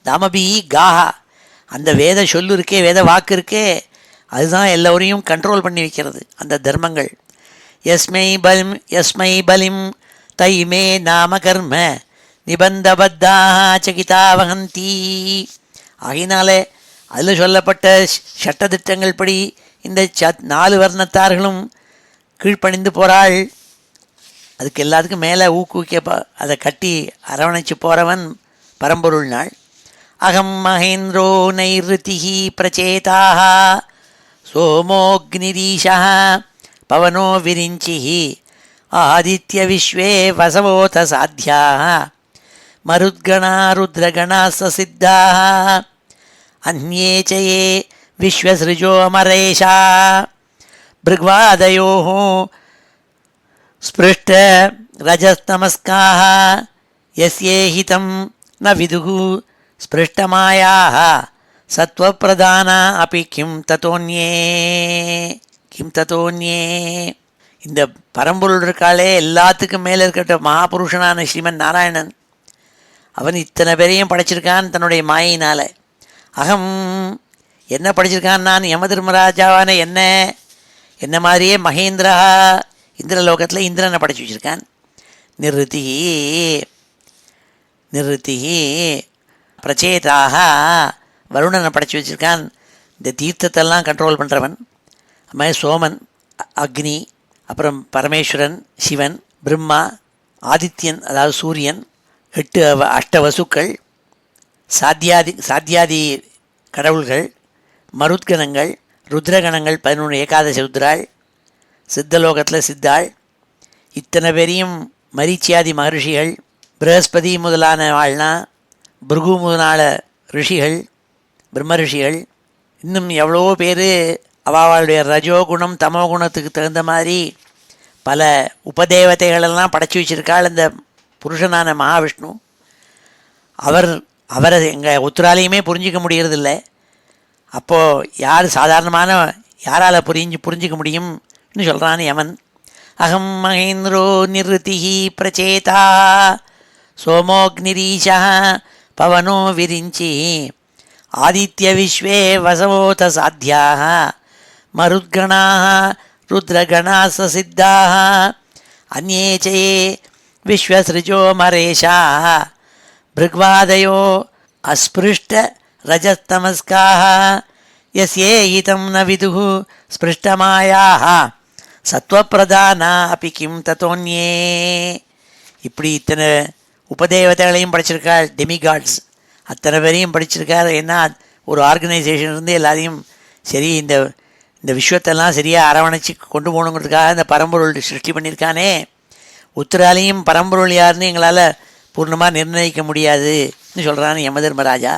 தாமபி காஹா, அந்த வேத சொல்லு இருக்கே, வேத வாக்கு இருக்கே, அதுதான் எல்லோரையும் கண்ட்ரோல் பண்ணி வைக்கிறது அந்த தர்மங்கள். யஸ்மை பலிம் தைமே நாம கர்ம நிபந்தபத்தாக சகிதாவகந்தி. ஆகினாலே அதில் சொல்லப்பட்ட சட்டத்திட்டங்கள் படி இந்த 4 வர்ணத்தார்களும் கீழ்ப்பணிந்து போகிறாள். அதுக்கு எல்லாத்துக்கும் மேலே ஊக்குவிக்க அதை கட்டி அரவணைச்சு போகிறவன் பரம்பொருள் நாள். அகம் மகேந்திரோ நைருதிஹி பிரச்சேதாக சோமோக்னிரீஷா பவனோ விரிஞ்சிஹி ஆதித்ய விஸ்வே வசவோத சாத்தியாக மருத்கணா ருத்ரகணா சசித்தாக அந்யே ச யே விஸ்வசிருஜோ அமரேஷா பிருக்வாதயோ ஸ்பிருஷ்ட ரஜஸ்தமஸ்காः யஸ்யேஹிதம் ந விதுः ஸ்பிருஷ்டமாயாः சத்வப்பிரதானா அபி கிம் ததோன்யே. இந்த பரம்பொருள் இருக்காளே, எல்லாத்துக்கும் மேலே இருக்கிற மகாபுருஷனான ஸ்ரீமன் நாராயணன், அவன் இத்தனை பேரையும் படைச்சிருக்கான் தன்னுடைய மாயினால். அகம் என்ன படைச்சிருக்கான்? நான் யமதர்மராஜாவான என்ன மாதிரியே மகேந்திரா, இந்திரலோகத்தில் இந்திரனை படைச்சி வச்சுருக்கான். நிறுத்தி பிரச்சேதாக வருணனை படைச்சி வச்சுருக்கான், இந்த தீர்த்தத்தெல்லாம் கண்ட்ரோல் பண்ணுறவன். அது மாதிரி சோமன், அக்னி, அப்புறம் பரமேஸ்வரன், சிவன், பிரம்மா, ஆதித்யன் அதாவது சூரியன், 8 அஷ்டவசுக்கள், சாத்தியாதி கடவுள்கள், மருத்கணங்கள், ருத்ரகணங்கள் 11 ஏகாதசி ருத்ராள், சித்தலோகத்தில் சித்தாள், இத்தனை பேரையும் மரீச்சியாதி மகர்ஷிகள், பிரகஸ்பதி முதலான வாழ்னா, பிருகு முதலான ரிஷிகள், பிரம்ம ரிஷிகள், இன்னும் எவ்வளோ பேர் அவளுடைய ரஜோகுணம் தமோகுணத்துக்கு தகுந்த மாதிரி பல உபதேவதைகளெல்லாம் படைச்சி வச்சிருக்காள் அந்த புருஷனான மகாவிஷ்ணு. அவரை எங்கள் ஒத்துராலையுமே புரிஞ்சிக்க முடியறதில்ல. அப்போது யாரால் புரிஞ்சிக்க முடியும்னு சொல்கிறான் யமன். அகம் மகேந்திரோ நிருதிஹி பிரச்சேதா சோமோக்னிரீஷா பவனோ விரிஞ்சி ஆதித்ய விஸ்வே வசவோத சாத்தியாக மருத்கணாः ருத்ரகணாः சசித்தாः அந்யே ச யே விஸ்வசிருஜோ மரேஷாः பிருக்வாதயோ அஸ்பிருஷ்ட ரஜஸ்தமஸ்காः யஸ்யேஹிதம் ந விதுः ஸ்பிருஷ்டமாயாः சத்வப்பிரதானா அபி கிம் ததோன்யே. இப்படி இத்தனை உபதேவதைகளையும் படிச்சிருக்காள், டெமிகாட்ஸ் அத்தனை பேரையும் படிச்சிருக்கார். ஏன்னா ஒரு ஆர்கனைசேஷன் இருந்து எல்லாரையும் சரி இந்த விஸ்வத்தெல்லாம் சரியாக அரவணைச்சி கொண்டு போகணுங்கிறதுக்காக இந்த பரம்பொருள் சிருஷ்டி பண்ணியிருக்கானே. உத்தராலையும் பரம்பொருள் யாருன்னு எங்களால் பூர்ணமாக நிர்ணயிக்க முடியாதுன்னு சொல்கிறான் யமதர்மராஜா.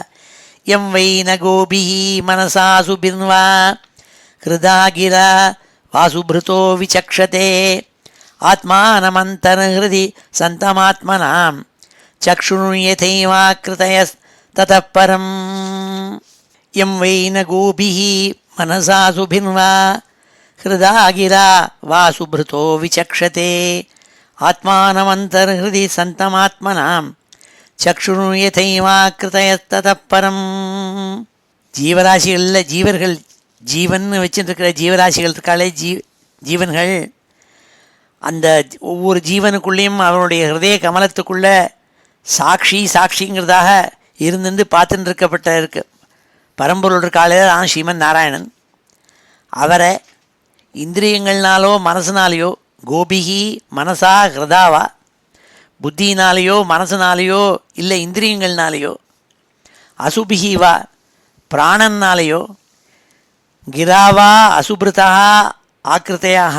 எம் வை ந கோபி மனசா சுபிர்வா ஹிருதாகிரா வாசுபிருதோ விசக்ஷதே ஆத்மானமந்தர்ஹிருதி சந்தமாத்மனாம் சக்ஷுணுயதைவாக்ருதயஸ் ததः பரம். எம் வை ந கோபிः மனசா சுபிர்வா ஹிருதாகிரா வாசுபிருதோ விசக்ஷதே ஆத்மானமந்தர்ஹிருதி சந்தமாத்மனாம் சக்ஷுணுயதைவாக்ருதயஸ் ததः பரம். ஜீவராசிகளில் ஜீவன் வச்சுருக்கிற ஜீவராசிகள் இருக்காளே, ஜீவன்கள், அந்த ஒவ்வொரு ஜீவனுக்குள்ளேயும் அவனுடைய ஹிருதய கமலத்துக்குள்ள சாட்சிங்கிறதாக இருந்து பார்த்துட்டு இருக்கு பரம்பொருள் இருக்காளே தான் ஸ்ரீமன் நாராயணன். அவரை இந்திரியங்கள்னாலோ மனசுனாலேயோ, கோபிகி மனசா ஹிருதாவா, புத்தினாலேயோ மனசுனாலேயோ இல்லை இந்திரியங்கள்னாலேயோ, அசுபிகிவா பிராணன்னாலேயோ, கிராவா அசுபிருதா ஆக்கிருத்தையாக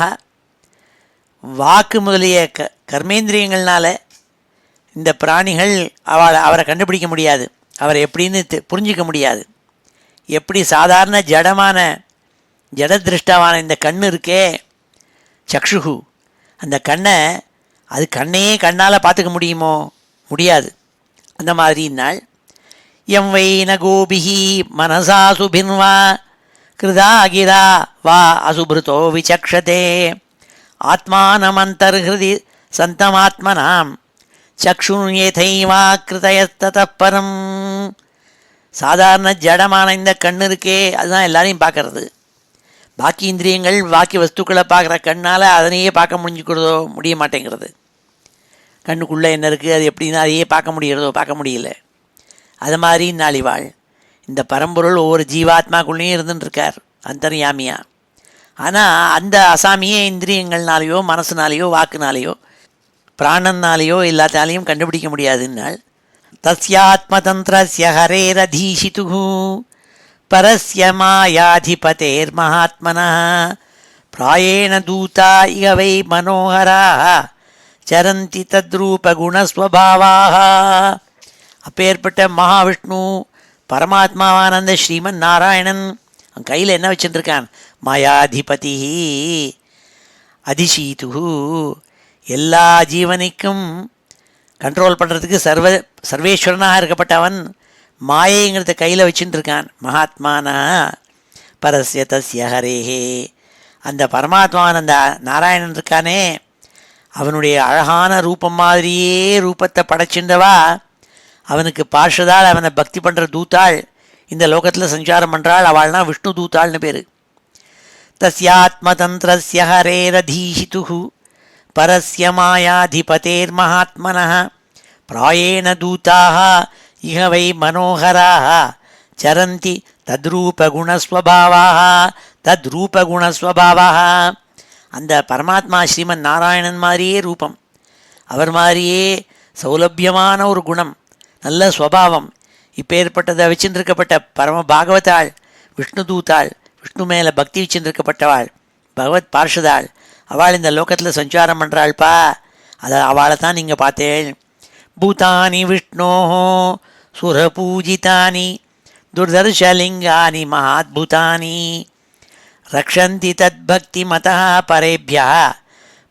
வாக்கு முதலிய கர்மேந்திரியங்கள்னால இந்த பிராணிகள் அவரை கண்டுபிடிக்க முடியாது, அவரை எப்படின்னு புரிஞ்சிக்க முடியாது. எப்படி சாதாரண ஜடதிருஷ்டாவான இந்த கண்ணு இருக்கே சக்ஷுகு, அந்த கண்ணை அது கண்ணையே கண்ணால் பார்த்துக்க முடியுமோ? முடியாது. அந்த மாதிரினால் எம் வை ந கோபிஹி மனசா சுபின்வா கிருதாகிரா வா அசுபிருதோ விசக்ஷதே ஆத்மானமந்தர்ஹிருதி சந்தமாத்மனாம் சக்ஷுயேதைவா கிருதயத்ததः பரம். சாதாரண ஜடமான இந்த கண்ணு இருக்கே, அதுதான் எல்லாரையும் பார்க்கறது. பாக்கி இந்திரியங்கள் பாக்கி வஸ்துக்களை பார்க்குற கண்ணால் அதனையே பார்க்க முடிய மாட்டேங்கிறது. கண்ணுக்குள்ளே என்ன இருக்குது, அது எப்படின்னா அதையே பார்க்க முடிகிறதோ பார்க்க முடியல. அது மாதிரி நாளிவாள் இந்த பரம்பொருள் ஒவ்வொரு ஜீவாத்மாக்குள்ளேயும் இருந்துட்டுருக்கார் அந்தர்யாமியா. ஆனால் அந்த அசாமியே இந்திரியங்கள்னாலேயோ மனசுனாலேயோ வாக்குனாலேயோ பிராணன்னாலேயோ எல்லாத்தாலையும் கண்டுபிடிக்க முடியாதுன்னால் தஸ்யாத்மதந்திரஸ்ய ஹரேரதீஷிதுஹு பரஸ்ய மாயாதிபதேர் மகாத்மனः பிராயேண தூதா இக வை மனோகராः சரந்தி தத்ரூபகுணஸ்வபாவாः. அப்பேற்பட்ட மகாவிஷ்ணு பரமாத்மாவானந்த ஸ்ரீமன் நாராயணன் கையில் என்ன வச்சுருக்கான்? மாயாதிபதி அதிசீதுஹு, எல்லா ஜீவனைக்கும் கண்ட்ரோல் பண்ணுறதுக்கு சர்வேஸ்வரனாக இருக்கப்பட்டவன் மாயைங்கிறத கையில் வச்சுட்டு இருக்கான். மகாத்மானா பரஸ்ய தஸ்ய ஹரேஹே, அந்த பரமாத்மான் அந்த நாராயணன் இருக்கானே அவனுடைய அழகான ரூபம் மாதிரியே ரூபத்தை படைச்சின்றவா அவனுக்கு பார்ஷதாள், அவனை பக்தி பண்ணுற தூத்தாள் இந்த லோகத்தில் சஞ்சாரம் பண்ணுறாள். அவள்னா விஷ்ணு தூத்தாள்னு பேர். தஸ்யாத்மதந்திரஸ்ய ஹரேரதீஷிதுஹு பரஸ்ய மாயாதிபதேர் மகாத்மனः பிராயேண தூதாக இஹ வை மனோகராः சரந்தி தத்ரூபகுணஸ்வபாவாः. தத்ரூபகுணஸ்வபாவாः, அந்த பரமாத்மா ஸ்ரீமன் நாராயணன் மாதிரியே ரூபம், அவர் மாதிரியே சௌலபியமான ஒரு குணம், நல்ல ஸ்வபாவம். இப்போ ஏற்பட்டதை வச்சுருக்கப்பட்ட பரம பாகவதாள் விஷ்ணு தூத்தாள், விஷ்ணு மேலே பக்தி வச்சுருக்கப்பட்டவாள், பகவத் பார்ஷதாள். அவள் இந்த லோகத்தில் சஞ்சாரம் பண்ணுறாள்ப்பா. அதை அவளை தான் நீங்கள் பார்த்தேள். பூதானி விஷ்ணோ சுரபூஜிதானி துர்தர்ஷலிங்கானி மகாத்புதானி ரக்ஷந்தி தத்பக்தி மதः பரேபியः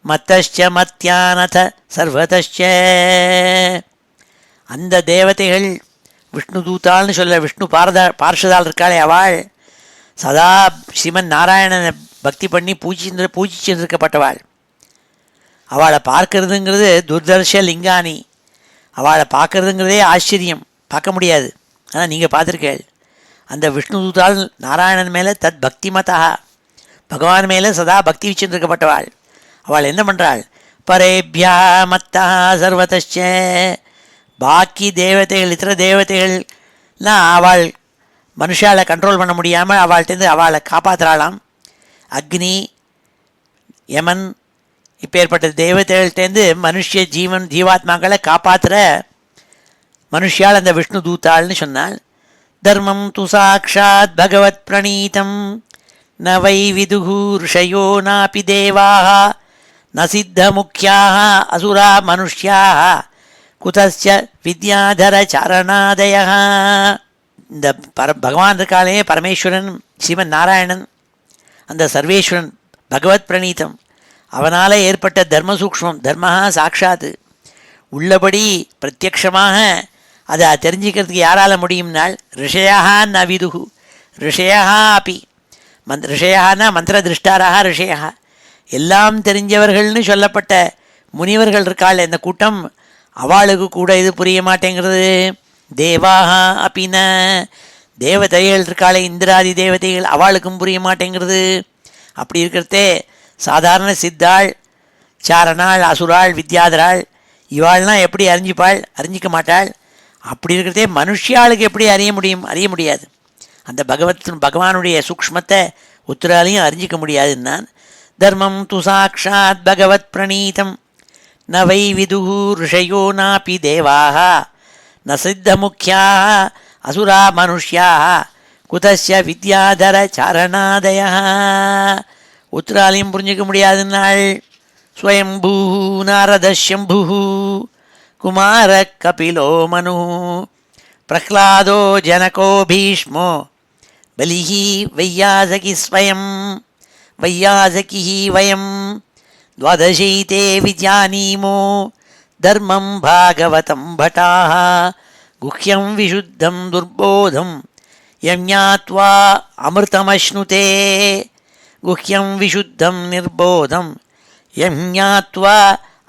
மத்தश्च மத்யானத சர்வதश्च. அந்த தேவதைகள் விஷ்ணு தூத்தாள்னு சொல்ல விஷ்ணு பார்ஷதாள் இருக்காளே அவள் சதா ஸ்ரீமன் நாராயணனை பக்தி பண்ணி பூஜிச்சிருக்கப்பட்டவாள். அவளை பார்க்கறதுங்கிறது துர்தர்ஷ லிங்கானி, அவளை பார்க்கறதுங்கிறதே ஆச்சரியம், பார்க்க முடியாது. ஆனால் நீங்கள் பார்த்துருக்கேள். அந்த விஷ்ணு தூதாள் நாராயணன் மேலே தத் பக்தி மதா, பகவான் மேலே சதா பக்தி வச்சுருக்கப்பட்டவாள். அவள் என்ன பண்ணுறாள்? பரேபியா மத்தா சர்வதச்ச, பாக்கி தேவதைகள் இதர தேவதைகள்லாம் அவள் மனுஷாலை கண்ட்ரோல் பண்ண முடியாமல் அவள்கிட்டேருந்து அவளை காப்பாற்றுறாளாம். அக்னி யமன் இப்பேற்பட்ட தேவதைகள்கிட்டேருந்து ஜீவாத்மாக்களை காப்பாற்றுற மனுஷியால் அந்த விஷ்ணு தூத்தாள்னு சொன்னாள். தர்மம் து சாட்சாத் பகவத் பிரணீதம் ந வை விதுகு ருஷயோ நாபி தேவாः ந சித்த முக்கியாக அசுரா மனுஷ்யாக குதஸ்ய வித்யாதர சாரணாதயः. இந்த பகவான் இருக்காளே பரமேஸ்வரன் ஸ்ரீமன் நாராயணன், அந்த சர்வேஸ்வரன் பகவத் பிரணீதம், அவனால் ஏற்பட்ட தர்ம சூக்ஷ்மம், தர்மஹா சாட்சாத் உள்ளபடி பிரத்யக்ஷமாக அதை தெரிஞ்சுக்கிறதுக்கு யாரால் முடியும்னால் ரிஷயா ந விதுகு, ரிஷயா அப்பி ரிஷயானா மந்திர திருஷ்டாராக ரிஷயா, எல்லாம் தெரிஞ்சவர்கள்னு சொல்லப்பட்ட முனிவர்கள் இருக்காள் இந்த கூட்டம், அவளுக்கு கூட இது புரிய மாட்டேங்கிறது. தேவாக அப்பின, தேவதைகள் இருக்காளே இந்திராதி தேவதைகள், அவளுக்கும் புரிய மாட்டேங்கிறது. அப்படி இருக்கிறதே சாதாரண சித்தாள் சாரணாள் அசுராள் வித்யாதராள் இவாள்லாம் எப்படி அறிஞ்சிக்க மாட்டாள். அப்படி இருக்கிறதே மனுஷியாளுக்கு எப்படி அறிய முடியாது. அந்த பகவானுடைய சூக்ஷ்மத்தை உத்தராலையும் அறிஞ்சிக்க முடியாதுன்னான். தர்மம் து சாட்சாத் பகவத் பிரணீதம் ந வை விதுகு ருஷயோ நாபி தேவாः ந சித்த முக்கியாக அசுரா மனுஷ்யாக குதஸ்ய வித்யாதர சாரணாதயः. உத்தராலையும் புரிஞ்சிக்க முடியாதுன்னாள். ஸ்வயம்பூ நாரதசம்பு குமார கபிலோ மனு பிரஹ்லாதோ ஜனகோ பீஷ்மோ பலிஹி வையாசகி ஸ்வயம் வையாசகி வயம் துவாதசைதே விஜானீமோ தர்மம் பாகவதம் பட்டாः குஹ்யம் விஷுத்தம் துர்போதம் யம் ஞாத்வா அமிர்தமஷ்ணுதே குஹ்யம் விஷுத்தம் நிர்போதம் யம் ஞாத்வா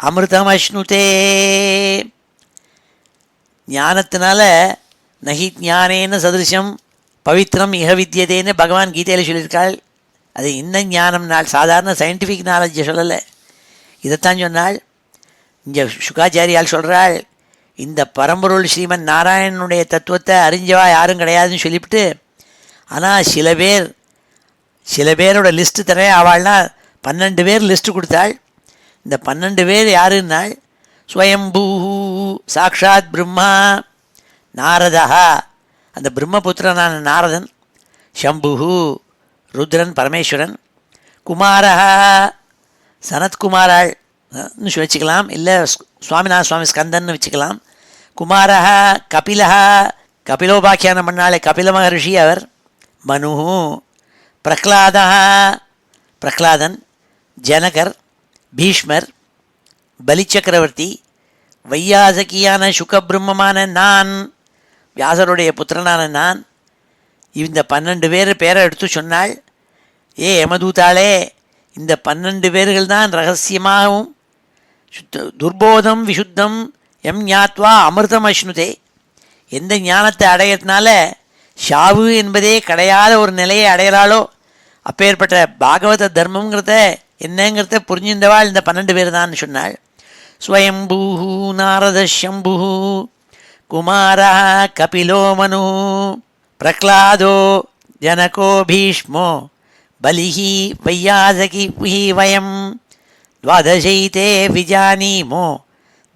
அமிர்தமஷ்ணுதே. ஞானத்தினால நகி ஞானேன சதிருஷம் பவித்ரம் இஹ வித்யதேன்னு பகவான் கீதையில் சொல்லியிருக்காள். அது இன்னும் ஞானம் நாள் சாதாரண சயின்டிஃபிக் நாலேஜை சொல்லலை, இதைத்தான் சொன்னாள். இங்கே சுகாச்சாரியால் சொல்கிறாள், இந்த பரம்பொருள் ஸ்ரீமன் நாராயணனுடைய தத்துவத்தை அறிஞ்சவா யாரும் கிடையாதுன்னு சொல்லிவிட்டு, ஆனால் சில பேரோட லிஸ்ட்டு தரேன் அவள்னா 12 பேர் லிஸ்ட்டு கொடுத்தாள். இந்த 12 பேர் யாருன்னாள், ஸ்வயம்பூ சாக்ஷாத் பிரம்மா, நாரதா அந்த பிரம்மபுத்திரனான நாரதன், சம்பு ருத்ரன் பரமேஸ்வரன், குமாரா சனத்குமாராள்னு வச்சுக்கலாம், இல்லை சுவாமிநாத சுவாமி ஸ்கந்தன்னு வச்சுக்கலாம். குமாரா கபிலா கபிலோபாக்கியானம் பண்ணாலே கபில மகர்ஷி அவர், மனு பிரகலாதன், ஜனகர், பீஷ்மர், பலிச்சக்கரவர்த்தி, வையாசகியான சுகபிரம்மமான நான், வியாசருடைய புத்திரனான நான். இந்த 12 பேர் பேரை எடுத்து சொன்னாள். ஏ யமதூதாளே, இந்த 12 பேர்கள் தான் ரகசியமாகவும் துர்போதம் விஷுத்தம் எம் ஞாத்வா அமிர்தம் அஷ்ணுதே, எந்த ஞானத்தை அடையிறதுனால ஷாவு என்பதே கிடையாத ஒரு நிலையை அடையிறாளோ அப்பேற்பட்ட பாகவத தர்மங்கிறத என்னங்கிறத புரிஞ்சிருந்தவாள் இந்த 12 பேர் தான் சொன்னாள். ஸ்வயம்பூ நாரத சம்பு குமாரா கபிலோ மனு பிரக்லாதோ ஜனகோ பீஷ்மோ பலிஹி வையாசகி வயம் துவாதசைதே விஜானீமோ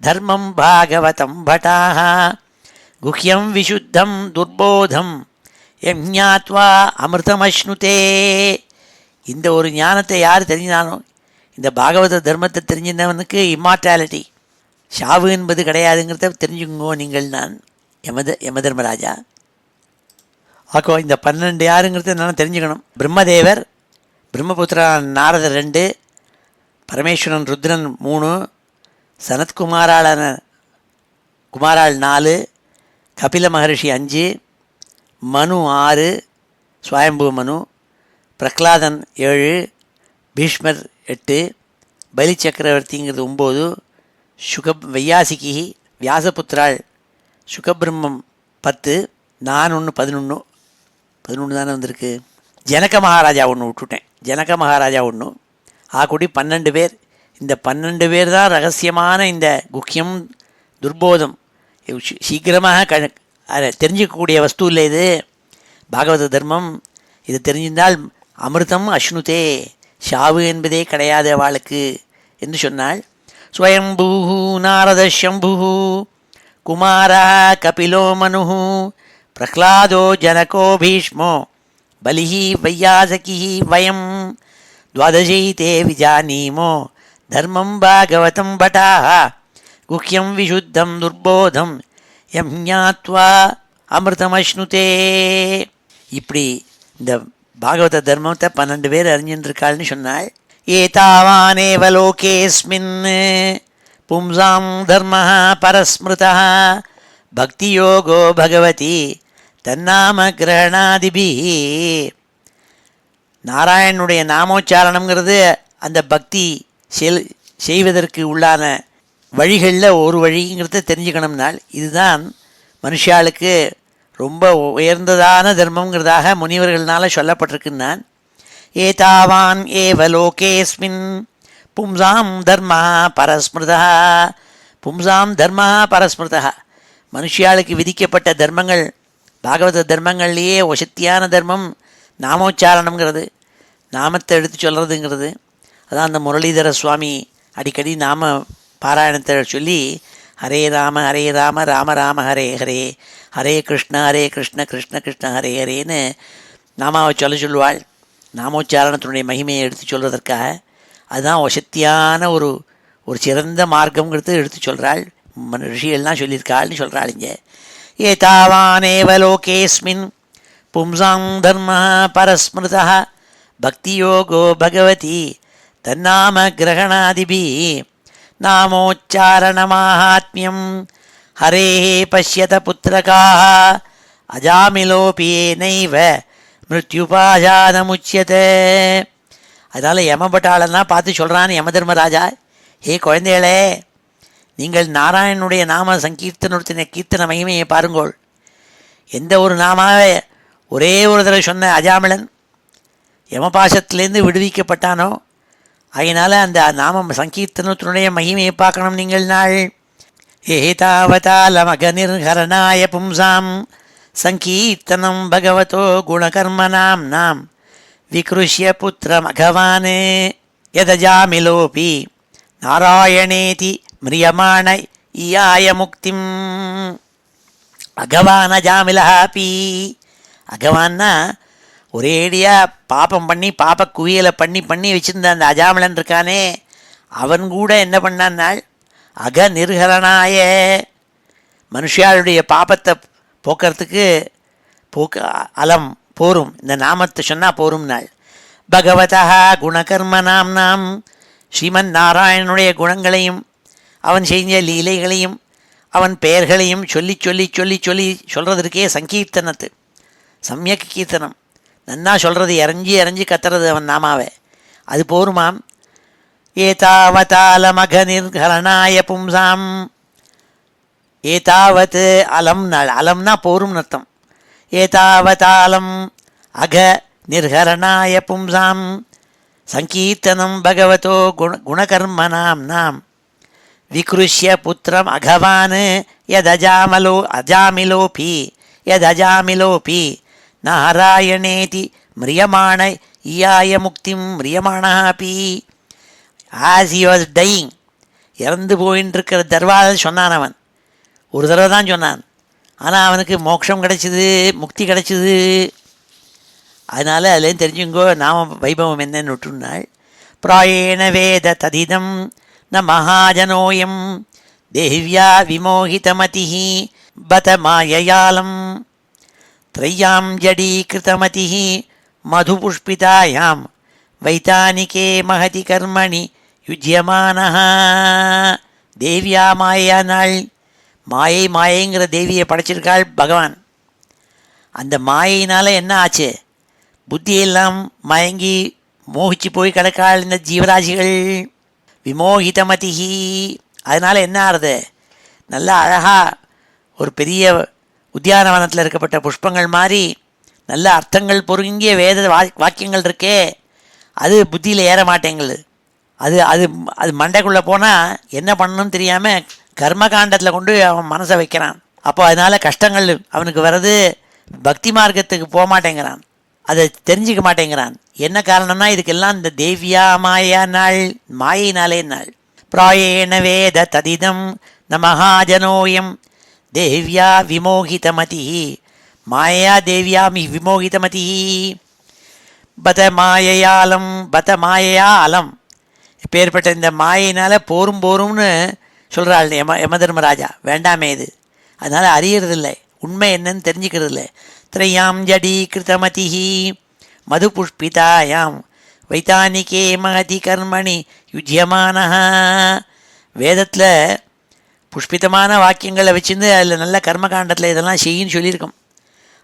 தர்மம் பாகவதம் பட்டாः குஹ்யம் விஷுத்தம் துர்போதம் எம் ஞாத்வா அமிர்தமஷ்ணுதே. இந்த ஒரு ஞானத்தை யார் தெரிஞ்சினானோ, இந்த பாகவத தர்மத்தை தெரிஞ்சினவனுக்கு இம்மார்டாலிட்டி, ஷாவு என்பது கிடையாதுங்கிறத தெரிஞ்சுக்கோ நீங்கள். நான் யமதர்மராஜா ஆக்கோ இந்த 12 யாருங்கிறத நான் தெரிஞ்சுக்கணும். பிரம்மதேவர், பிரம்மபுத்திரன் நாரதர் 2, பரமேஸ்வரன் ருத்ரன் 3, சனத்குமாராள் 4, கபில மகர்ஷி 5, மனு 6, ஸ்வயம்பு மனு, பிரகலாதன் 7, பீஷ்மர் 8, பலி சக்கரவர்த்திங்கிறது 9, வையாசிகி வியாசபுத்திராள் சுகபிரம்மம் 10, நான் 11 தானே வந்திருக்கு. ஜனக மகாராஜா ஒன்று விட்டுட்டேன், ஜனக மகாராஜா 1 ஆக்கூடி 12 பேர். இந்த 12 பேர் தான் ரகசியமான இந்த குக்கியம் துர்போதம் சீக்கிரமாக தெரிஞ்சிக்கக்கூடிய வஸ்து இல்லை இது பாகவத தர்மம். இது தெரிஞ்சிருந்தால் அமிர்தம் அஷ்ணுதே, ஷாவு என்பதே கிடையாது அவளுக்கு என்று சொன்னாள். ஸ்வயம்பூ நாரத சம்பு குமாரா கபிலோ மனு பிரஹ்லாதோ ஜனகோ பீஷ்மோ பலிஹி வையாசகி வயம் துவாதசைதே விஜானீமோ தர்மம் பாகவதம் பட்டாः குஹ்யம் விஷுத்தம் துர்போதம் யம் ஞாத்வா அமிர்தமஷ்ணுதே. இப்படி இந்த பாகவத தர்மத்தை 12 பேர் அறிஞ்சின்றிருக்காள்னு சொன்னாள். ஏதாவானேவ லோகேஸ்மின் பும்சாம் தர்மः பரஸ்மிருதः பக்தியோகோ பகவதி தன்னாம கிரகணாதிபிः. நாராயணனுடைய நாமோச்சாரணம்ங்கிறது அந்த பக்தி செய்வதற்கு உள்ளான வழிகளில் ஒரு வழிங்கிறத தெரிஞ்சுக்கணும்னால் இதுதான் மனுஷாளுக்கு ரொம்ப உயர்ந்ததான தர்மங்கிறதாக முனிவர்களால் சொல்லப்பட்டிருக்குன்னான். ஏதாவான் ஏவ லோகேஸ்மின் பும்சாம் தர்மா பரஸ்மிருதா. பும்சாம் தர்மா பரஸ்மிருதா, மனுஷியாளுக்கு விதிக்கப்பட்ட தர்மங்கள், பாகவத தர்மங்கள்லேயே வசத்தியான தர்மம் நாமோச்சாரணம்ங்கிறது, நாமத்தை எடுத்து சொல்கிறதுங்கிறது. அதான் அந்த முரளிதர சுவாமி அடிக்கடி நாம பாராயணத்தை சொல்லி ஹரே ராம ராம ராம ஹரே ஹரே, ஹரே கிருஷ்ண கிருஷ்ண கிருஷ்ண ஹரே ஹரேன்னு நாமாவை சொல்லுவாள். நாமோச்சாரணத்தினுடைய மகிமையை எடுத்து சொல்வதற்காக அதுதான் வசத்தியான ஒரு சிறந்த மார்க்கங்கிறது எடுத்து சொல்கிறாள். ரிஷிகள்லாம் சொல்லியிருக்காள்னு சொல்கிறாள் இங்கே. ஏதாவானேவ லோகேஸ்மின் பும்சாம் தர்ம பரஸ்மிருதா பக்தியோகோ பகவதி தன்னாம கிரகணாதிபி நாமோச்சாரணமாஹாத்மியம் ஹரே பஷ்யத புத்திரகாः அஜாமிலோபி ஏனைவ மிருத்யுபாஜானமுச்யதே. அதனால் யமபட்டாளெல்லாம் பார்த்து சொல்கிறான் யமதர்மராஜா, ஹே குழந்தைகளே, நீங்கள் நாராயணனுடைய நாம சங்கீர்த்தனத்தின கீர்த்தன மகிமையை பாருங்கோள். எந்த ஒரு நாமாவை ஒரே ஒரு தடவை சொன்ன அஜாமிளன் யமபாசத்திலேருந்து விடுவிக்கப்பட்டானோ, அதனால் அந்த நாம சங்கீர்த்தனத்தினுடைய மகிமையை பார்க்கணும் நீங்கள் நாள். ஏதாவதாலமகநிர்ஹரணாய பும்சாம் சங்கீர்த்தனம் பகவதோ குணகர்மணாம் நாம் விக்ருஷ்ய புத்திரமகவான் யதஜாமிலோபி நாராயணேதி மிரியமான ஈயாய முக்திம். அகவான ஜாமிலஹாபி. அகவான்னா ஒரேடியாக பாப்பம் பண்ணி பாப்ப குவியலை பண்ணி வச்சுருந்த அந்த அஜாமிலன் இருக்கானே, அவன் கூட என்ன பண்ணான்னாள், அக நிர்ஹரணாய, மனுஷாளுடைய பாப்பத்தை போக்குறதுக்கு அலம் போரும், இந்த நாமத்தை சொன்னால் போரும் நாள். பகவதா குணகர்மனாம் நாம், ஸ்ரீமன் நாராயணனுடைய குணங்களையும் அவன் செஞ்ச லீலைகளையும் அவன் பெயர்களையும் சொல்லி சொல்லி சொல்லி சொல்லி சொல்கிறதுக்கே சங்கீர்த்தனத்து சமயக் கீர்த்தனம். நன்னா சொல்கிறது, இறஞ்சி கத்துறது அவன் நாமாவே, அது போருமாம். ஏதாவதாலமக நிர்ஹரணாய பும்சாம். ஏதாவத் அலம் நாள், அலம்னா போரும் அர்த்தம். ஏதாவதாலம் அக நிர்ஹரணாய பும்சாம் சங்கீர்த்தனம் பகவதோ குணகர்மணாம் நாம் விக்ருஷ்ய புத்திரம் அகவான் யதஜாமிலோபி நாராயணேதி மிரியமான ஈயாய முக்திம் மிரியமானாபி. ஆஸ் ஹி வாஸ் டையிங், இறந்து போயின்னு இருக்கிற தர்வால் சொன்னான் அவன். ஒரு தடவை தான் சொன்னான், ஆனால் அவனுக்கு மோட்சம் கிடச்சிது, முக்தி கிடச்சிது. அதனால் அதுலேருந்து தெரிஞ்சுங்கோ நாம வைபவம் என்னன்னு விட்டுனாள். பிராயேண வேத ததிதம் ந மகாஜனோயம் தேவ்யா விமோகிதமதி பத மாயயாலம் த்ரையாம் ஜடீகிருதமதி மதுபுஷ்பிதாயாம் வைத்தானிகே மகதி கர்மணி யுஜ்யமானஹ. தேவியா மாயா நாள், மாயைங்கிற தேவியை படைச்சிருக்காள் பகவான். அந்த மாயினால் என்ன ஆச்சு, புத்தியெல்லாம் மயங்கி மோகிச்சு போய் கிடக்காள் இந்த ஜீவராசிகள். விமோகிதமதிஹி, அதனால் என்ன ஆறுது, நல்லா அழகாக ஒரு பெரிய உத்தியானவனத்தில் இருக்கப்பட்ட புஷ்பங்கள் மாதிரி நல்ல அர்த்தங்கள் பொருங்கிய வேத வாக்கியங்கள் இருக்கே, அது புத்தியில் ஏற மாட்டேங்குது. அது அது அது மண்டைக்குள்ளே போனால் என்ன பண்ணணும்னு தெரியாமல் கர்மகாண்டத்தில் கொண்டு அவன் மனசை வைக்கிறான். அப்போ அதனால் கஷ்டங்கள் அவனுக்கு வர்றது, பக்தி மார்க்கத்துக்கு போக மாட்டேங்கிறான், அதை தெரிஞ்சிக்க மாட்டேங்கிறான். என்ன காரணம்னா இதுக்கெல்லாம் இந்த தேவியா மாயா நாள், மாயினாலே நாள். பிராயேண வேத ததிதம் ந மகாஜனோயம் தேவ்யா விமோகிதமதி மாயா தேவ்யா விமோகிதமதி பத மாயையாலம் பத மாயையா அலம். இப்பேற்பட்ட இந்த மாயினால் போரும்னு சொல்கிறாள் யமதர்மராஜா. வேண்டாமே இது, அதனால் அறியறதில்லை, உண்மை என்னன்னு தெரிஞ்சுக்கிறதில்லை. த்ரையாம் ஜடீகிருதமதி மது புஷ்பிதாயாம் வைத்தானிகே மகதி கர்மணி யுஜ்யமானஹ. வேதத்தில் புஷ்பிதமான வாக்கியங்களை வச்சுருந்து அதில் நல்ல கர்மகாண்டத்தில் இதெல்லாம் செய்யின்னு சொல்லியிருக்கோம்.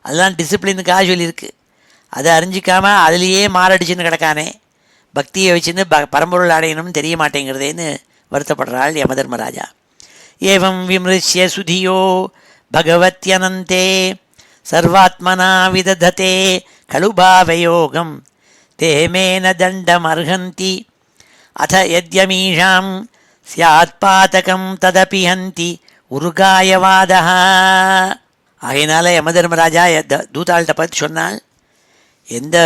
அதெல்லாம் டிசிப்ளினுக்காக சொல்லியிருக்கு. அதை அறிஞ்சிக்காமல் அதுலேயே மாரடிச்சுன்னு கிடக்கானே, பக்தியை வச்சுன்னு பரம்பொருள் அடையணும்னு தெரிய மாட்டேங்கிறதேன்னு வருத்தப்படுறாள் யமதர்மராஜா. ஏவம் விமிருஷ்ய சுதியோ பகவத்யனந்தே சர்வாத்மனா விதததே கலுபாவயோகம் தேமேன தண்டமர்ஹந்தி அத யத்யமீஷாம் ஸ்யாத்பாதகம் ததபி ஹந்தி உருகாயவாதः. ஆகையினால யமதர்மராஜா தூதாள்கிட்ட பார்த்து சொன்னால், எந்த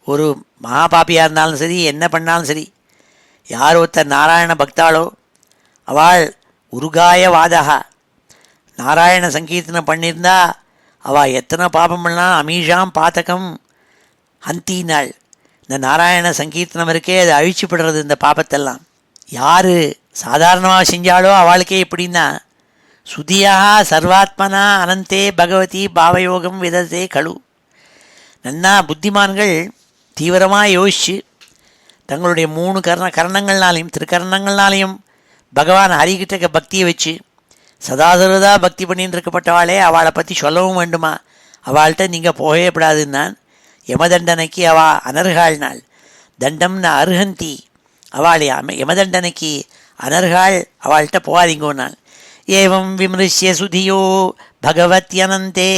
ஒரு மகாபாபியாக இருந்தாலும் சரி, என்ன பண்ணாலும் சரி, யார் ஒருத்தர் நாராயண பக்தாளோ அவள் உருகாயவாதா, நாராயண சங்கீர்த்தனம் பண்ணியிருந்தா அவள் எத்தனை பாபம் பண்ணாலும் அமீஷாம் பாத்தகம் ஹந்தினாள். இந்த நாராயண சங்கீர்த்தனம் இருக்கே, அது அழிச்சுப்படுறது இந்த பாபத்தெல்லாம். யார் சாதாரணமாக செஞ்சாலோ அவளுக்கே எப்படின்னா, சுதியாக சர்வாத்மனா அனந்தே பகவதி பாவயோகம் விதத்தே கழு. நன்னா புத்திமான்கள் தீவிரமாக யோசித்து தங்களுடைய 3 கரணங்கள்னாலையும் திருக்கரணங்கள்னாலையும் பகவான் ஹரிகிட்ட பக்தியை வச்சு சதாசரதா பக்தி பண்ணின்னு இருக்கப்பட்டவாளே அவளை பற்றி சொல்லவும் வேண்டுமா? அவள்கிட்ட நீங்கள் போகவே கூடாதுன்னான். யமதண்டனைக்கு அவள் அனர்காள் நாள். தண்டம்னு அருகந்தி அவள் யமதண்டனைக்கு அனர்காள், அவள்கிட்ட போகாதீங்கோன்னாள். ஏவம் விமிருஷ்ய சுதியோ பகவத்யனந்தே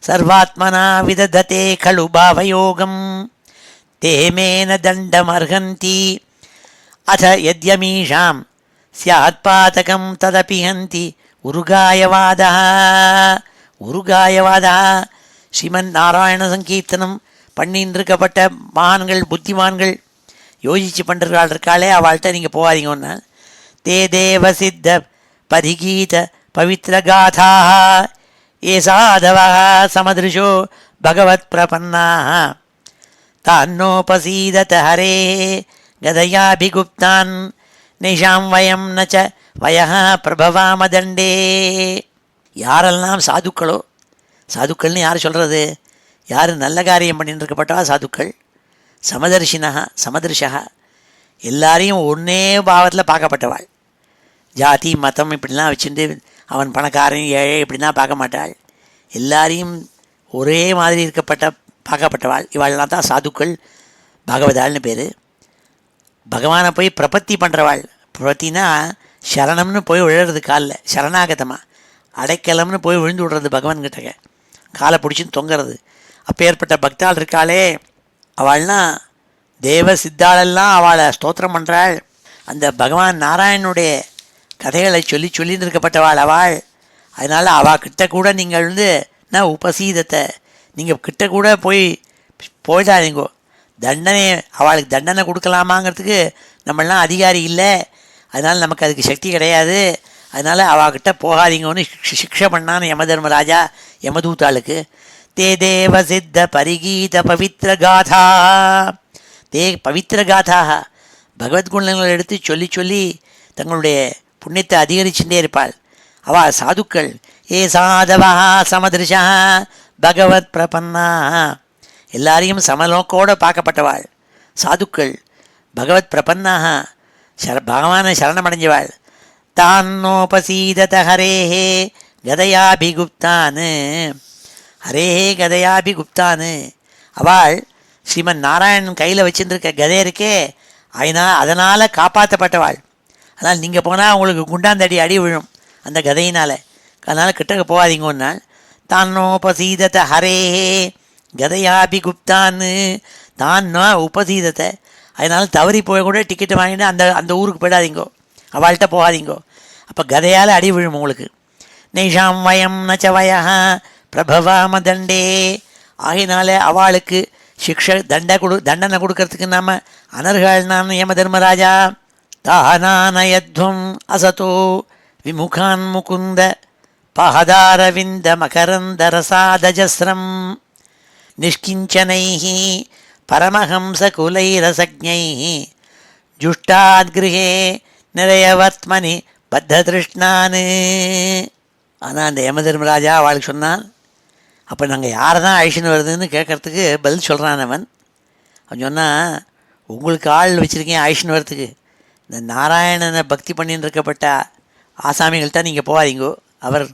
சர்வாத்மனா விதததே கலு பாவயோகம் தேமேன தண்டமர்ஹந்தி அத யத்யமீஷாம் ஸ்யாத்பாதகம் ததபிஹந்தி உருகாயவாதா. உருகாயவாதா ஸ்ரீமன் நாராயண சங்கீர்த்தனம் பண்ணின்றிருக்கப்பட்ட மகான்கள் புத்திமான்கள் யோசிச்சு பண்ணுறாள் இருக்காளே, அவள்கிட்ட நீங்கள் போகாதீங்கன்னா. தே தேவ சித்த பரிகீத பவித்ரகாதா ஏ சாதவா சமதிருஷோ பகவத் பிரபன்னா தான்னோபசீதத ஹரே கதையாபிகுப்தான் நிஷாம் வயம் நச்ச வயः பிரபவாமதண்டே. யாரெல்லாம் சாதுக்களோ, சாதுக்கள்னு யார் சொல்கிறது? யார் நல்ல காரியம் பண்ணிட்டு இருக்கப்பட்டா சாதுக்கள். சமதர்ஷினா சமதர்ஷா எல்லாரையும் ஒன்றே பாவத்தில் பார்க்கப்பட்டவாள். ஜாதி மதம் இப்படிலாம் வச்சுட்டு அவன் பணக்காரன் ஏழை இப்படிலாம் பார்க்க மாட்டாள். எல்லாரையும் ஒரே மாதிரி பார்க்கப்பட்டவாள். இவாள்லாம் தான் சாதுக்கள், பாகவதாள்னு பேர். பகவானை போய் பிரபத்தி பண்ணுறவாள். பிரபத்தினா சரணம்னு போய் விழுறது காலில், சரணாகதமாக அடைக்கலம்னு போய் விழுந்து விடுறது பகவான்கிட்ட, காலை பிடிச்சின்னு தொங்குறது. அப்போ ஏற்பட்ட பக்தாள் இருக்காளே, அவள்னா தேவ சித்தாளெல்லாம் அவளை ஸ்தோத்திரம் பண்ணுறாள். அந்த பகவான் நாராயணனுடைய கதைகளை சொல்லின்னு இருக்கப்பட்டவாள் அவள். அதனால் அவள் கிட்ட கூட நீங்கள் நான் உபசீதத்தை நீங்கள் கிட்ட கூட போயிடாதீங்கோ. தண்டனை அவளுக்கு தண்டனை கொடுக்கலாமாங்கிறதுக்கு நம்மளாம் அதிகாரி இல்லை. அதனால் நமக்கு அதுக்கு சக்தி கிடையாது. அதனால் அவகிட்ட போகாதீங்கன்னு சிக்ஷை பண்ணான்னு யமதர்மராஜா யமதூத்தாளுக்கு. தே தேவ சித்த பரிகீத பவித்ர காதா. தே பவித்ர காதாக பகவத்குணங்களை எடுத்து சொல்லி தங்களுடைய புண்ணியத்தை அதிகரிச்சுட்டே இருப்பாள். அவள் சாதுக்கள். ஏ சாதவா சமதிருஷா பகவத் பிரபன்னா எல்லாரையும் சமலோக்கோடு பார்க்கப்பட்டவாள். சாதுக்கள் பகவத் பிரபன்னாக பகவானை சரணமடைஞ்சவாள். தான்னோபசீதத ஹரேஹே கதையாபிகுப்தானு. ஹரேஹே கதையாபிகுப்தானு அவள் ஸ்ரீமன் நாராயணன் கையில் வச்சுருக்க கதை இருக்கே, அதனால் காப்பாற்றப்பட்டவாள். அதனால் நீங்கள் போனால் உங்களுக்கு குண்டாந்தடி அடி விழும் அந்த கதையினால். அதனால் கிட்டக்க போகாதீங்கன்னாள். தான்னோபசீதத ஹரேஹே கதையாபிகுப்தான்னு தான்னா உபசீதத்தை. அதனால் தவறி போய் கூட டிக்கெட்டு வாங்கிட்டு அந்த ஊருக்கு போயிடாதீங்கோ, அவள்கிட்ட போகாதீங்கோ. அப்போ கதையால் அடி விழும் உங்களுக்கு. நைஷாம் வயம் நச்ச வயா பிரபவாம தண்டே. ஆகினால அவளுக்கு தண்டனை கொடுக்கறதுக்கு நாம் அனர்காள்னான் யம தர்மராஜா. தானானயத்வம் அசதோ விமுகான் முகுந்த பாதாரவிந்த மகரந்தரசாதஜஸ்ரம் நிஷ்கிஞ்சனைः பரமஹம்சகுலைரசஜ்ஞைः ஜுஷ்டாத்கிருஹே நிறையவத்மனி பத்ததிருஷ்ணான்னு. ஆனால் அந்த யமதர்மராஜா அவளுக்கு சொன்னான். அப்போ நாங்கள் யாரை தான் அழிச்சுன்னு வருதுன்னு கேட்குறதுக்கு பதில் சொல்கிறான் அவன் சொன்னால், உங்களுக்கு ஆள் வச்சுருக்கேன் அழிச்சுன்னு வரத்துக்கு. இந்த நாராயணனை பக்தி பண்ணின்னு இருக்கப்பட்ட ஆசாமிகள்கிட்ட நீங்கள் போகாதீங்கோ, அவர்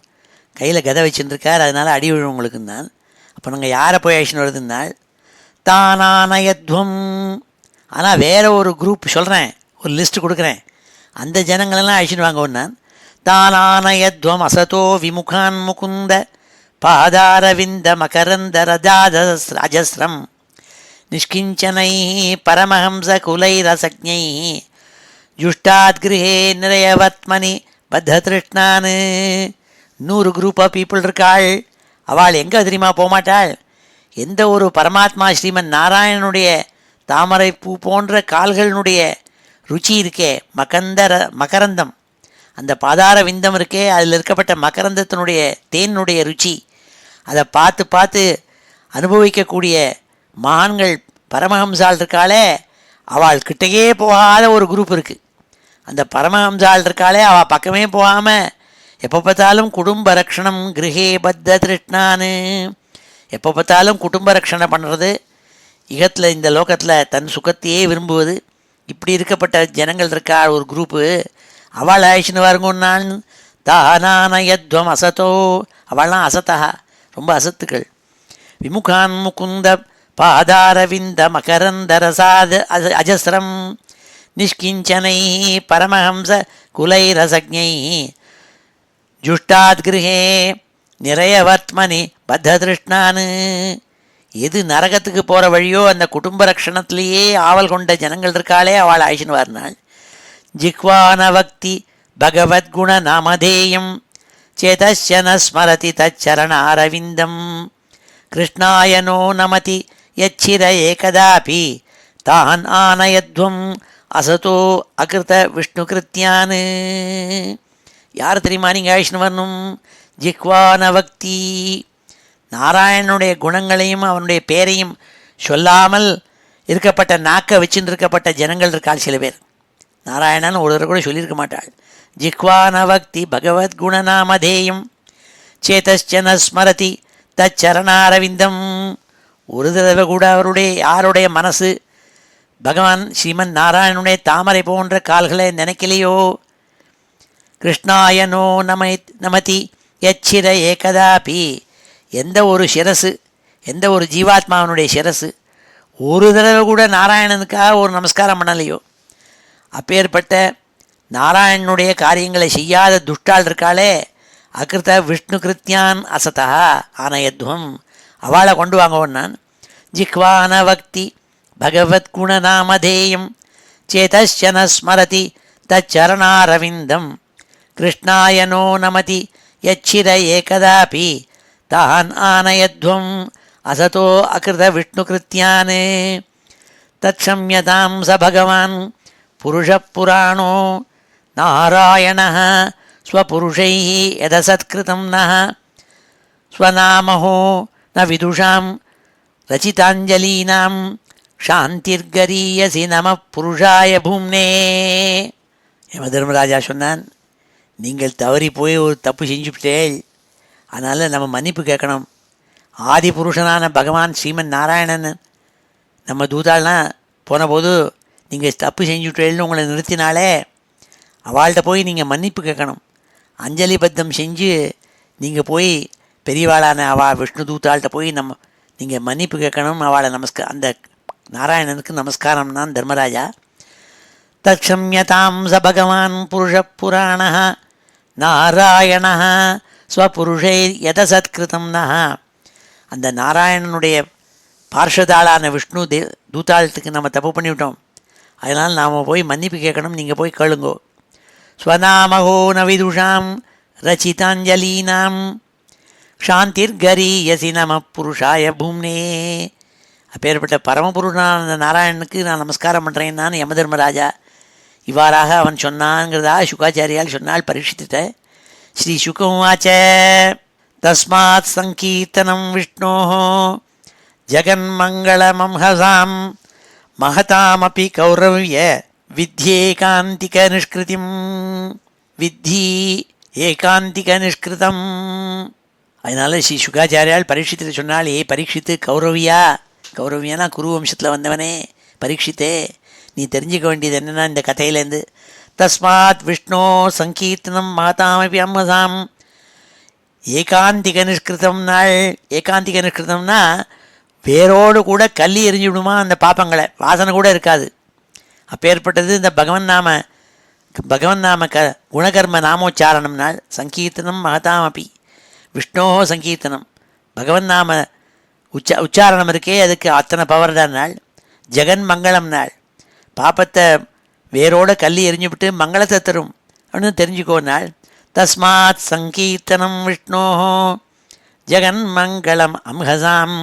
கையில் கதை வச்சுருக்கார், அதனால் அடி விழும் உங்களுக்குன்னான். அப்போ நாங்கள் யாரை போய் அழிச்சுன்னு வருதுன்னால் தானானயத்வம். ஆனால் வேறு ஒரு குரூப் சொல்கிறேன், ஒரு லிஸ்ட்டு கொடுக்குறேன், அந்த ஜனங்களெல்லாம் அழிச்சுன்னு வாங்கன்னான். தானானயத்வம் அசதோ விமுகான் முகுந்த பாதாரவிந்த மகரந்த ரஜஸ்ரம் நிஷ்கிஞ்சனை பரமஹம்ச குலைரசஜ்ஞை ஜுஷ்டாத்கிருஹே நிறையவத்மனி பத்ததிருஷ்ணான்னு. 100 குரூப் ஆஃப் பீப்புள் இருக்காள். அவள் எங்கே தெரியுமா போகமாட்டாள்? எந்த ஒரு பரமாத்மா ஸ்ரீமன் நாராயணனுடைய தாமரை பூ போன்ற கால்களினுடைய ருச்சி இருக்கே, மகரந்தம், அந்த பாதார விந்தம் இருக்கே, அதில் இருக்கப்பட்ட மகரந்தத்தினுடைய தேனுடைய ருச்சி, அதை பார்த்து பார்த்து அனுபவிக்கக்கூடிய மகான்கள் பரமஹம்சாள் இருக்காளே, அவள் கிட்டேயே போகாத ஒரு குரூப் இருக்குது. அந்த பரமஹம்சாள் இருக்காளே, அவள் பக்கமே போகாமல் எப்போ பார்த்தாலும் குடும்ப ரக்ஷணம் கிரகே பத்த திருஷ்ணான்னு, எப்போ பார்த்தாலும் குடும்ப ரக்ஷணை பண்ணுறது, இகத்தில் இந்த லோகத்தில் தன் சுகத்தையே விரும்புவது, இப்படி இருக்கப்பட்ட ஜனங்கள் இருக்கா ஒரு குரூப்பு. அவள் ஆயிடுச்சுன்னு வருங்கன்னான். தானானயத்வம் அசத்தோ, அவள்லாம் அசத்தா, ரொம்ப அசத்துக்கள். விமுகான் முகுந்த பாதாரவிந்த மகரந்தரசாத அஜஸ்ரம் நிஷ்கிஞ்சனை பரமஹம்ச குலைரசஜை ஜுஷ்டாத் கிருஹே நிறையவர்த்மனி பத்ததிருஷ்ணான்னு. எது நரகத்துக்கு போகிற வழியோ அந்த குடும்ப ரக்ஷணத்திலேயே ஆவல் கொண்ட ஜனங்கள் இருக்காளே அவள் ஆயிஷன் வாரினாள். ஜிஹ்வானவக்தி பகவத்குண நாமதேயம் சேதஸ்ய ந ஸ்மரதி தச்சரணாரவிந்தம் கிருஷ்ணாயனோ நமதி யச்சிர ஏகதாபி தான் ஆனயத்வம் அசதோ அகிருத விஷ்ணு கிருத்தியான். யார் தெரியுமா நீங்கள் ஆயிஷன் வரணும்? ஜிஹ்வானவக்தி, நாராயணனுடைய குணங்களையும் அவனுடைய பேரையும் சொல்லாமல் இருக்கப்பட்ட நாக்கை வச்சுன்னு இருக்கப்பட்ட ஜனங்கள் இருக்காள் சில பேர். நாராயணன் ஒருவர் கூட சொல்லியிருக்க மாட்டாள். ஜிஹ்வானவக்தி பகவத்குணநாமதேயம் சேதஸ்சன ஸ்மரதி தச்சரணாரவிந்தம். ஒரு தடவை கூட அவருடைய யாருடைய மனசு பகவான் ஸ்ரீமன் நாராயணனுடைய தாமரை போன்ற கால்களை நினைக்கலையோ. கிருஷ்ணாயனோ நமதி யச்சிர ஏகதாபி, எந்த ஒரு சிரசு, எந்த ஒரு ஜீவாத்மாவனுடைய சிரசு ஒரு தடவை கூட நாராயணனுக்காக ஒரு நமஸ்காரம் பண்ணலையோ. அப்பேற்பட்ட நாராயணனுடைய காரியங்களை செய்யாத துஷ்டாள் இருக்காளே, அகிருத்த விஷ்ணு கிருத்தியான் அசதா ஆனயத்வம், அவளை கொண்டு வாங்குவோன் நான். ஜிஹ்வானவக்தி பகவத்குணநாமதேயம் சேதஸ்சன ஸ்மரதி தச்சரணாரவிந்தம் கிருஷ்ணாயனோ நமதி யச்சிர ஏகதாபி தான் ஆனயத்வம் அசதோ அகிருத விஷ்ணு கிருத்தியான். தத்ஷம்யதாம் ச பகவான் புருஷ புராணோ நாராயணः ஸ்வபுருஷைः யதசத்கிருதம் நः ஸ்வநாமஹோ ந விதுஷாம் ரச்சிதாஞ்சலீனாம் சாந்திர்கரீயசி நம புருஷாய பூம்னே. யம தர்மராஜா சொன்னான், நீங்கள் தவறி போய் ஒரு தப்பு செஞ்சுவிட்டேள், அதனால் நம்ம மன்னிப்பு கேட்கணும். ஆதி புருஷனான பகவான் ஸ்ரீமன் நாராயணன் நம்ம தூதாள்லாம் போனபோது நீங்கள் தப்பு செஞ்சுட்டேன்னு உங்களை நிறுத்தினாலே, அவள்கிட்ட போய் நீங்கள் மன்னிப்பு கேட்கணும். அஞ்சலி பத்தம் செஞ்சு நீங்கள் போய் பெரியவாளான அவள் விஷ்ணு தூத்தாள்கிட்ட போய் நீங்கள் மன்னிப்பு கேட்கணும். அவளை அந்த நாராயணனுக்கு நமஸ்காரம் தான் தர்மராஜா. தக்ஷம்யதாம் ச பகவான் புருஷ புராண நாராயண ஸ்வபுருஷை யதசத்கிருதம் நஹ. அந்த நாராயணனுடைய பார்ஷதாளான விஷ்ணு தூத்தாளத்துக்கு நம்ம தப்பு பண்ணிவிட்டோம், அதனால் நாம் போய் மன்னிப்பு கேட்கணும், நீங்கள் போய் கேளுங்கோ. ஸ்வநாமகோ ந விதுஷாம் ரச்சிதாஞ்சலீனாம் சாந்திர்கரீயசி நம புருஷாய பூம்னே. அப்பேற்பட்ட பரமபுருஷனான அந்த நாராயணனுக்கு நான் நமஸ்காரம் பண்ணுறேன் நான் யமதர்மராஜா. இவ்வாறாக அவன் சொன்னான்ங்கிறதா சுகாச்சாரியால் சொன்னால் பரீட்சித்த. ஸ்ரீ சுகவாச்ச தஸ்மாத் சங்கீர்த்தனம் விஷ்ணோ ஜகன்மங்களமம்ஹசாம் மகதாமபி கௌரவ்ய வித்யேகாந்திக நிஷ்கிருதிம். வித்தி ஏகாந்திக நிஷ்கிருதம். அதனால் ஸ்ரீ சுகாச்சாரியால் பரீட்சித்து சொன்னால், ஏ பரீட்சித்து கௌரவியானா குரு வம்சத்தில் வந்தவனே பரீட்சித்தே, நீ தெரிஞ்சிக்க வேண்டியது என்னென்னா இந்த கதையிலேருந்து, தஸ்மாத் விஷ்ணோ சங்கீர்த்தனம் மாதாமபி அம்மசாம் ஏகாந்திக நிஷ்கிருதம் நாள். ஏகாந்திக நிஷ்கிருதம்னா வேரோடு கூட கல்லி எரிஞ்சு விடுமா அந்த பாப்பங்களை, வாசனை கூட இருக்காது. அப்பேற்பட்டது இந்த பகவன் நாம குணகர்ம நாமோச்சாரணம் நாள். சங்கீர்த்தனம் மகதாமபி விஷ்ணோ சங்கீர்த்தனம், பகவன் நாம உச்சாரணம் இருக்கே, அதுக்கு அத்தனை பவர் தான் நாள். ஜெகன் மங்களம் நாள், பாப்பத்தை வேரோட கல்லி எரிஞ்சுவிட்டு மங்களத்தை தரும் அப்படின்னு தெரிஞ்சுக்கோ நாள். தஸ்மாத் சங்கீர்த்தனம் விஷ்ணோ ஜெகன் மங்களம் அம்ஹசாம்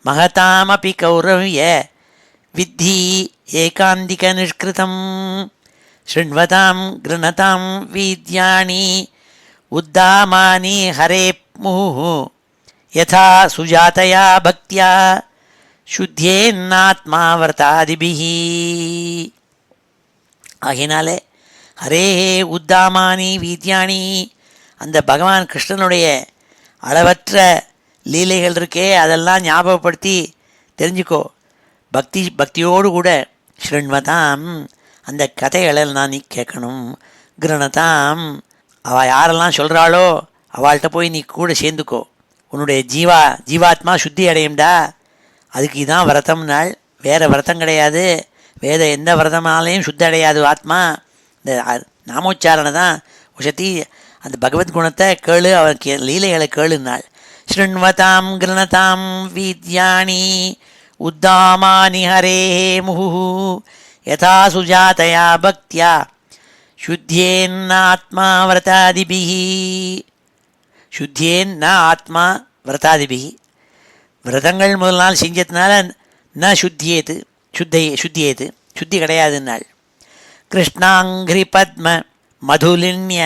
மகதாமபி கௌரவ்ய வித்தி ஏகாந்திக நிஷ்கிருதம். ஸ்ருண்வதாம் கிருணதாம் வீத்யாணி உத்தாமானி ஹரே முஹு யதா சுஜாதயா பக்தியா சுத்தியேன்னாத்மா வர்த்தாதிபிஹி. ஆகினாலே ஹரே உத்தாமானி வீத்யாணி, அந்த பகவான் கிருஷ்ணனுடைய அளவற்ற லீலைகள் இருக்கே அதெல்லாம் ஞாபகப்படுத்தி தெரிஞ்சுக்கோ. பக்தியோடு கூட ஸ்ருண்வதாம், அந்த கதைகளை நான் நீ கேட்கணும். கிரணதாம், அவள் யாரெல்லாம் சொல்கிறாளோ அவள்கிட்ட போய் நீ கூட சேர்ந்துக்கோ, உன்னுடைய ஜீவாத்மா சுத்தி அடையும்டா. அதுக்கு இதான் விரதம்னாள். வேறு விரதம் கிடையாது. வேத எந்த விரதமாலையும் சுத்தி அடையாது ஆத்மா. இந்த நாமோச்சாரணை தான் உஷத்தி. அந்த பகவத்குணத்தை கேளு, அவருக்கு லீலைகளை கேளுன்னாள். ஸ்ருண்வதாம் கிருணதாம் வீத்யானி உத்தாமானி ஹரே முஹு யதா சுஜாதயா பக்தியா சுத்தியேன்னாத்மா விரதாதிபிஹி. சுத்தியேன் ந ஆத்மா விரதாதிபிஹி. விரதங்கள் முதல் நாள் செஞ்சதுனால ந சுத்தியேது சுத்தி கிடையாதுன்னாள். கிருஷ்ணாங்கிரி பத்ம மதுலின்ய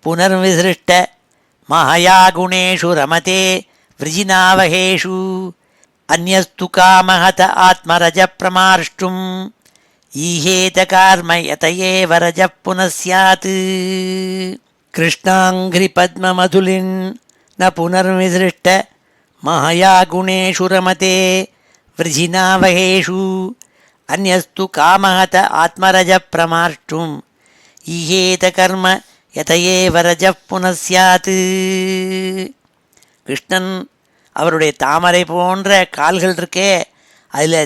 புனர்விசிருஷ்ட மஹயா குணேஷு ரமதே விருஜினாவகேஷு அந்யஸ்து காமஹத ஆத்மரஜ பிரமார்ஷ்டும் ஈஹேத கார்ம யதயேவ ரஜ புனஸ்யாத். கிருஷ்ணாங்கிரி பத்ம மதுலின் ந புனர்விசிருஷ்ட மஹயா குணேஷு ரமதே விருஜினாவகேஷு அந்யஸ்து காமஹத ஆத்மரஜ பிரமார்ஷ்டும் ஈஹேத கர்ம யதயேவ ரஜ புனஸ்யாத். கிருஷ்ணன் அவருடைய தாமரை போன்ற கால்கள் இருக்கே, அதில்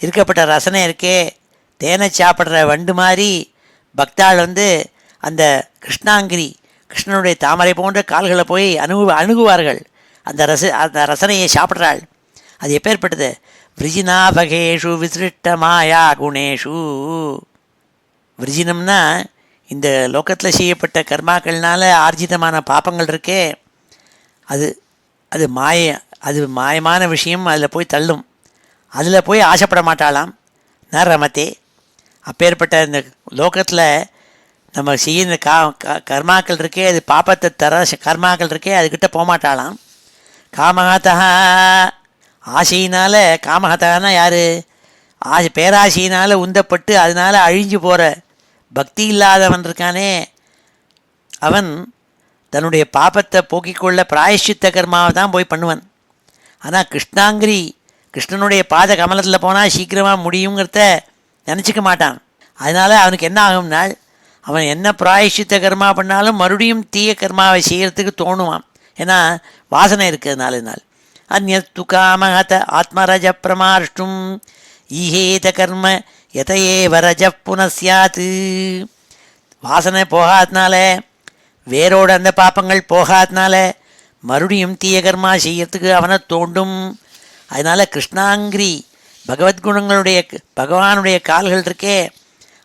இருக்கப்பட்ட ரசனை இருக்கே, தேனை சாப்பிட்ற வண்டு மாதிரி பக்தாள் அந்த கிருஷ்ணாங்கிரி கிருஷ்ணனுடைய தாமரை போன்ற கால்களை போய் அணுகுவார்கள். அந்த ரசனையை சாப்பிட்றாள். அது எப்பேற்பட்டது? விருஜினாபகேஷு விசிருஷ்ட மாயா குணேஷு. விருஜினம்னா இந்த லோகத்தில் செய்யப்பட்ட கர்மாக்கள்னால ஆர்ஜிதமான பாப்பங்கள் இருக்கே, அது மாயமான விஷயம். அதில் போய் தள்ளும். அதில் போய் ஆசைப்பட மாட்டாளாம். ந ரமத்தே. அப்பேற்பட்ட இந்த லோகத்தில் நம்ம செய்ய கர்மாக்கள் இருக்கே, அது பாப்பத்தை தர கர்மாக்கள் இருக்கே, அதுக்கிட்ட போகமாட்டாளாம். காமஹதா, ஆசையினால். காமஹதான்னா யார்? பேராசையினால் உந்தப்பட்டு அதனால் அழிஞ்சு போகிற பக்தி இல்லாதவன் இருக்கானே, அவன் தன்னுடைய பாப்பத்தை போக்கிக்கொள்ள பிராயஷ்சித்த கர்மாவை தான் போய் பண்ணுவன். ஆனால் கிருஷ்ணாங்கிரி கிருஷ்ணனுடைய பாத கமலத்தில் போனால் சீக்கிரமாக முடியுங்கிறத நினச்சிக்க மாட்டான். அதனால் அவனுக்கு என்ன ஆகும்னால், அவன் என்ன பிராயஷ்சித்த கர்மா பண்ணாலும் மறுபடியும் தீய கர்மாவை செய்கிறதுக்கு தோணுவான். ஏன்னா வாசனை இருக்கிறதுனால. அந்யஸ்து காமஹத ஆத்மரஜ பிரமார்ஷ்டும் ஈஹேத கர்ம யதயேவ ரஜ புனஸ்யாத். வாசனை போகாதனால, வேரோடு அந்த பாப்பங்கள் போகாதனால மறுபடியும் தீய கர்மா செய்யறதுக்கு அவனை தோண்டும். அதனால் கிருஷ்ணாங்கிரி பகவானுடைய கால்கள் இருக்கே,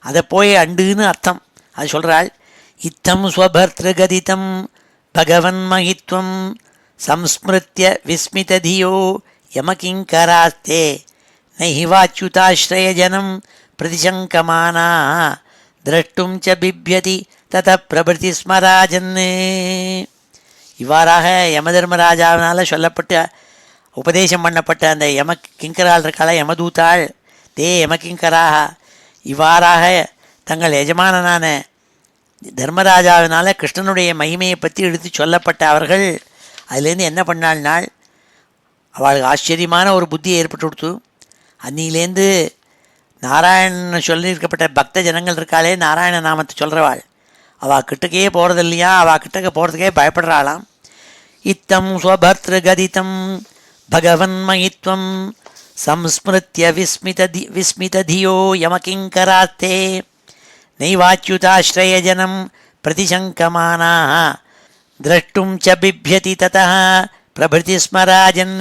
அதை போய் அண்டுன்னு அர்த்தம். அது சொல்கிறாள். இத்தம் ஸ்வபர்திருகதிதம் பகவன் மகித்வம் சம்ஸ்மிருத்ய விஸ்மிததியோ யமகிங்கராஸ்தே நைவாச்சுதாஸ்ரயஜனம் பிரதிசங்கமானா திரஷ்டும் ச பிப்யதி தத பிரபிருதி ஸ்மராஜன். இவ்வாறாக யமதர்மராஜாவினால் சொல்லப்பட்டு உபதேசம் பண்ணப்பட்ட அந்த யமகிங்கரால் இருக்காள, யமதூத்தாள், தே யமகிங்கராக இவ்வாறாக தங்கள் எஜமானனான தர்மராஜாவினால் கிருஷ்ணனுடைய மகிமையை பற்றி எடுத்து சொல்லப்பட்ட அவர்கள் அதுலேருந்து என்ன பண்ணாள்னால், அவளுக்கு ஆச்சரியமான ஒரு புத்தி ஏற்பட்டு கொடுத்து. அன்னிலேருந்து நாராயணன் சொல்லியிருக்கப்பட்ட பக்த ஜனங்கள் இருக்காளே, நாராயண நாமத்தை சொல்கிறவாள், அவள் கிட்டக்கே போகிறது இல்லையா, அவள் கிட்டக்க போகிறதுக்கே பயப்படுறாளாம். இத்தம் ஸ்வபர்திருகதிதம் பகவன் மகித்வம் சம்ஸ்மிருத்ய விஸ்மிததியோ யமகிங்கராஸ்தே நைவாச்சுதாஸ்ரயஜனம் பிரதிசங்கமானா திரஷ்டும் ச பிப்யதி ததः பிரபிருதி ஸ்மராஜன்.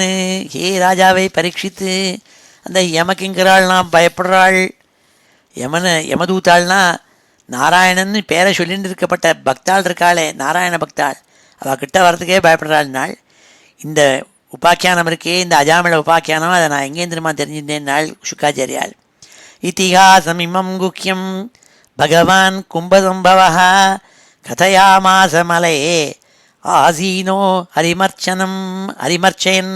ஹே ராஜாவை பரீட்சித்து, அந்த யமகிங்கராள்னா பயப்படுறாள். யமதூத்தாள்னா நாராயணன் பேரை சொல்லிட்டு இருக்கப்பட்ட பக்தாள் இருக்காளே, நாராயண பக்தாள், அவள் கிட்ட வர்றதுக்கே பயப்படுறாள் நாள். இந்த உபாக்கியானம் இருக்கே, இந்த அஜாமிள உபாக்கியானம், அதை நான் எங்கேயும் திரும்ப தெரிஞ்சிருந்தேன் நாள் சுக்காச்சாரியால். இதிஹாசமிமம் குஹ்யம் பகவான் கும்பசம்பவः கதயாமாச மலையே ஆசீனோ ஹரிமர்ச்சயன்.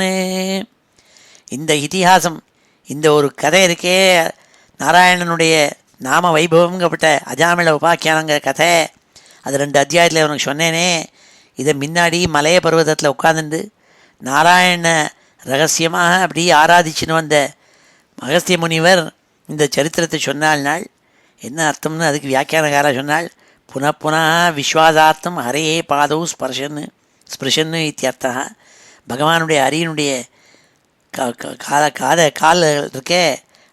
இந்த இதிஹாசம், இந்த ஒரு கதை இருக்கே, நாராயணனுடைய நாம வைபவங்கப்பட்ட அஜாமிள உபாக்கியானங்கிற கதை, அது 2 அத்தியாயத்தில் உனக்கு சொன்னேனே. இதை முன்னாடி மலைய பர்வதத்தில் உட்கார்ந்துட்டு நாராயண ரகசியமாக அப்படி ஆராதிச்சுன்னு வந்த அகஸ்திய முனிவர் இந்த சரித்திரத்தை சொன்னாள் நாள். என்ன அர்த்தம்னு அதுக்கு வியாக்கியானகாரா சொன்னாள். पुनः पुनः विश्वासार्थम हरे पादौ स्पृशन् इत्यर्थः. பகவானுடைய அரியனுடைய கால் இருக்கே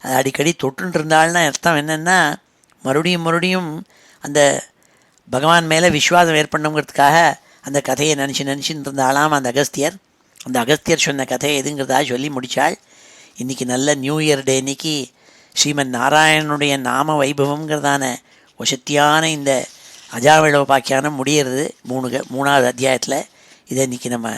அது அடிக்கடி தொட்டுன்னு இருந்தாள்னு அர்த்தம் என்னென்னா மறுபடியும் மறுபடியும் அந்த பகவான் மேலே விஸ்வாசம் ஏற்படணுங்கிறதுக்காக அந்த கதையை நினச்சின்னு இருந்தாலாம் அந்த அகஸ்தியர். அந்த அகஸ்தியர் சொன்ன கதை எதுங்கிறதா சொல்லி முடித்தாள். இன்றைக்கி நல்ல நியூ இயர் டே அன்றைக்கி ஸ்ரீமன் நாராயணனுடைய நாம வைபவங்கிறதான வசத்தியான இந்த அஜாவிளோபாக்கியானம் முடிகிறது 3வது அத்தியாயத்தில். இதை இன்றைக்கி நம்ம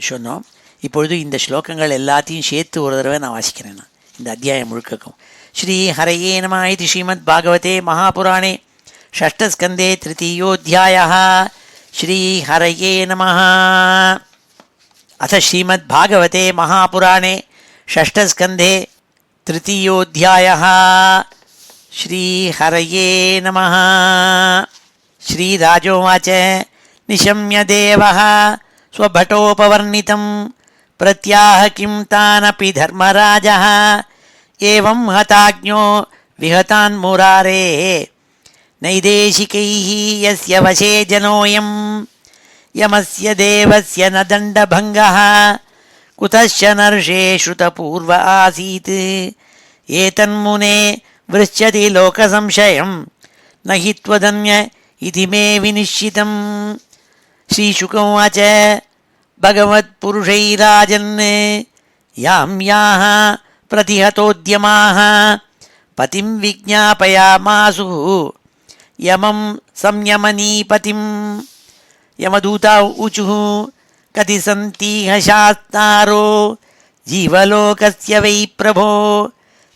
சொன்னோம். இப்பொழுது இந்த ஸ்லோகங்கள் எல்லாத்தையும் சேர்த்து ஒரு தடவை நான் வாசிக்கிறேன். நான் இந்த அத்தியாயம் முழுக்கக்கும். ஸ்ரீ ஹரையே நம இது ஸ்ரீமத் பாகவதே மகாபுராணே ஷஷ்டஸ்கந்தே திருத்தீயோऽध्यायः. ஸ்ரீ ஹரையே நமः. अथ श्रीमद्भागवते महापुराणे षष्ठस्कन्धे तृतीयोऽध्यायः. श्रीहरये नमः. श्रीराजोवाच निशम्य देवः स्वभटोपवर्णितं प्रत्याह किं तानपि धर्मराजः. एवं हताज्ञो विहतान् मुरारेः नैदेशिकैः यस्य वशे जनोऽयं यमस्य देवस्य न दण्डभङ्गः. कुतश्च नर्षे श्रुतपूर्व आसीत् एतन्मुने वृश्यति लोकसंशयं न हि त्वदन्य इति मे विनिश्चितम्. श्रीशुकौवाच भगवत्पुरुषैराजन् यां याः प्रतिहतोद्यमाः पतिं विज्ञापयामासुः यमं संयमनीपतिम्. यमदूता ऊचुः कति सन्तीह शास्तारो जीवलोकस्य वै प्रभो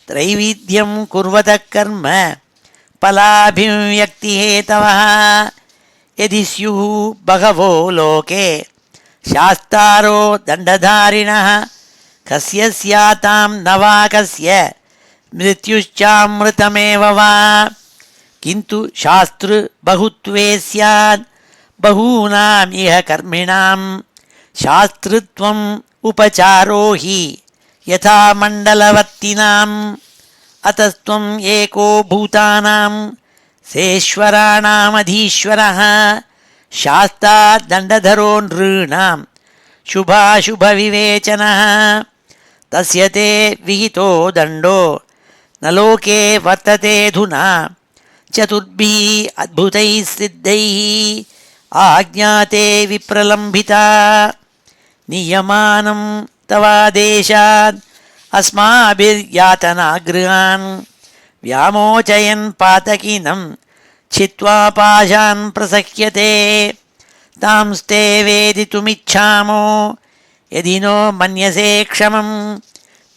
त्रैविध्यं कुर्वतः कर्म फलाभिव्यक्तिहेतवः. यदि स्युः बहवो लोके शास्तारो दण्डधारिणः कस्य स्यातां न वा कस्य मृत्युश्चामृतमेव वा. किन्तु शास्त्रबहुत्वे स्यात् बहूनाम् इह कर्मिणां शास्त्रत्वम् उपचारो हि यथा मण्डलवर्तिनाम्. अतस्त्वम् एको भूतानां सेश्वराणामधीश्वरः शास्ता दण्डधरो नृणां शुभाशुभविवेचनः. तस्य ते विहितो दण्डो न लोके वर्ततेऽधुना चतुर्भिः अद्भुतैः सिद्धैः आज्ञाते विप्रलम्बिता. नियमानं तवादेशात् अस्माभिर्यातनागृहान् व्यामोचयन् पातकीनं छित्त्वा पाशान् प्रसह्यते. तांस्ते वेदितुमिच्छामो यदि नो मन्यसे क्षमं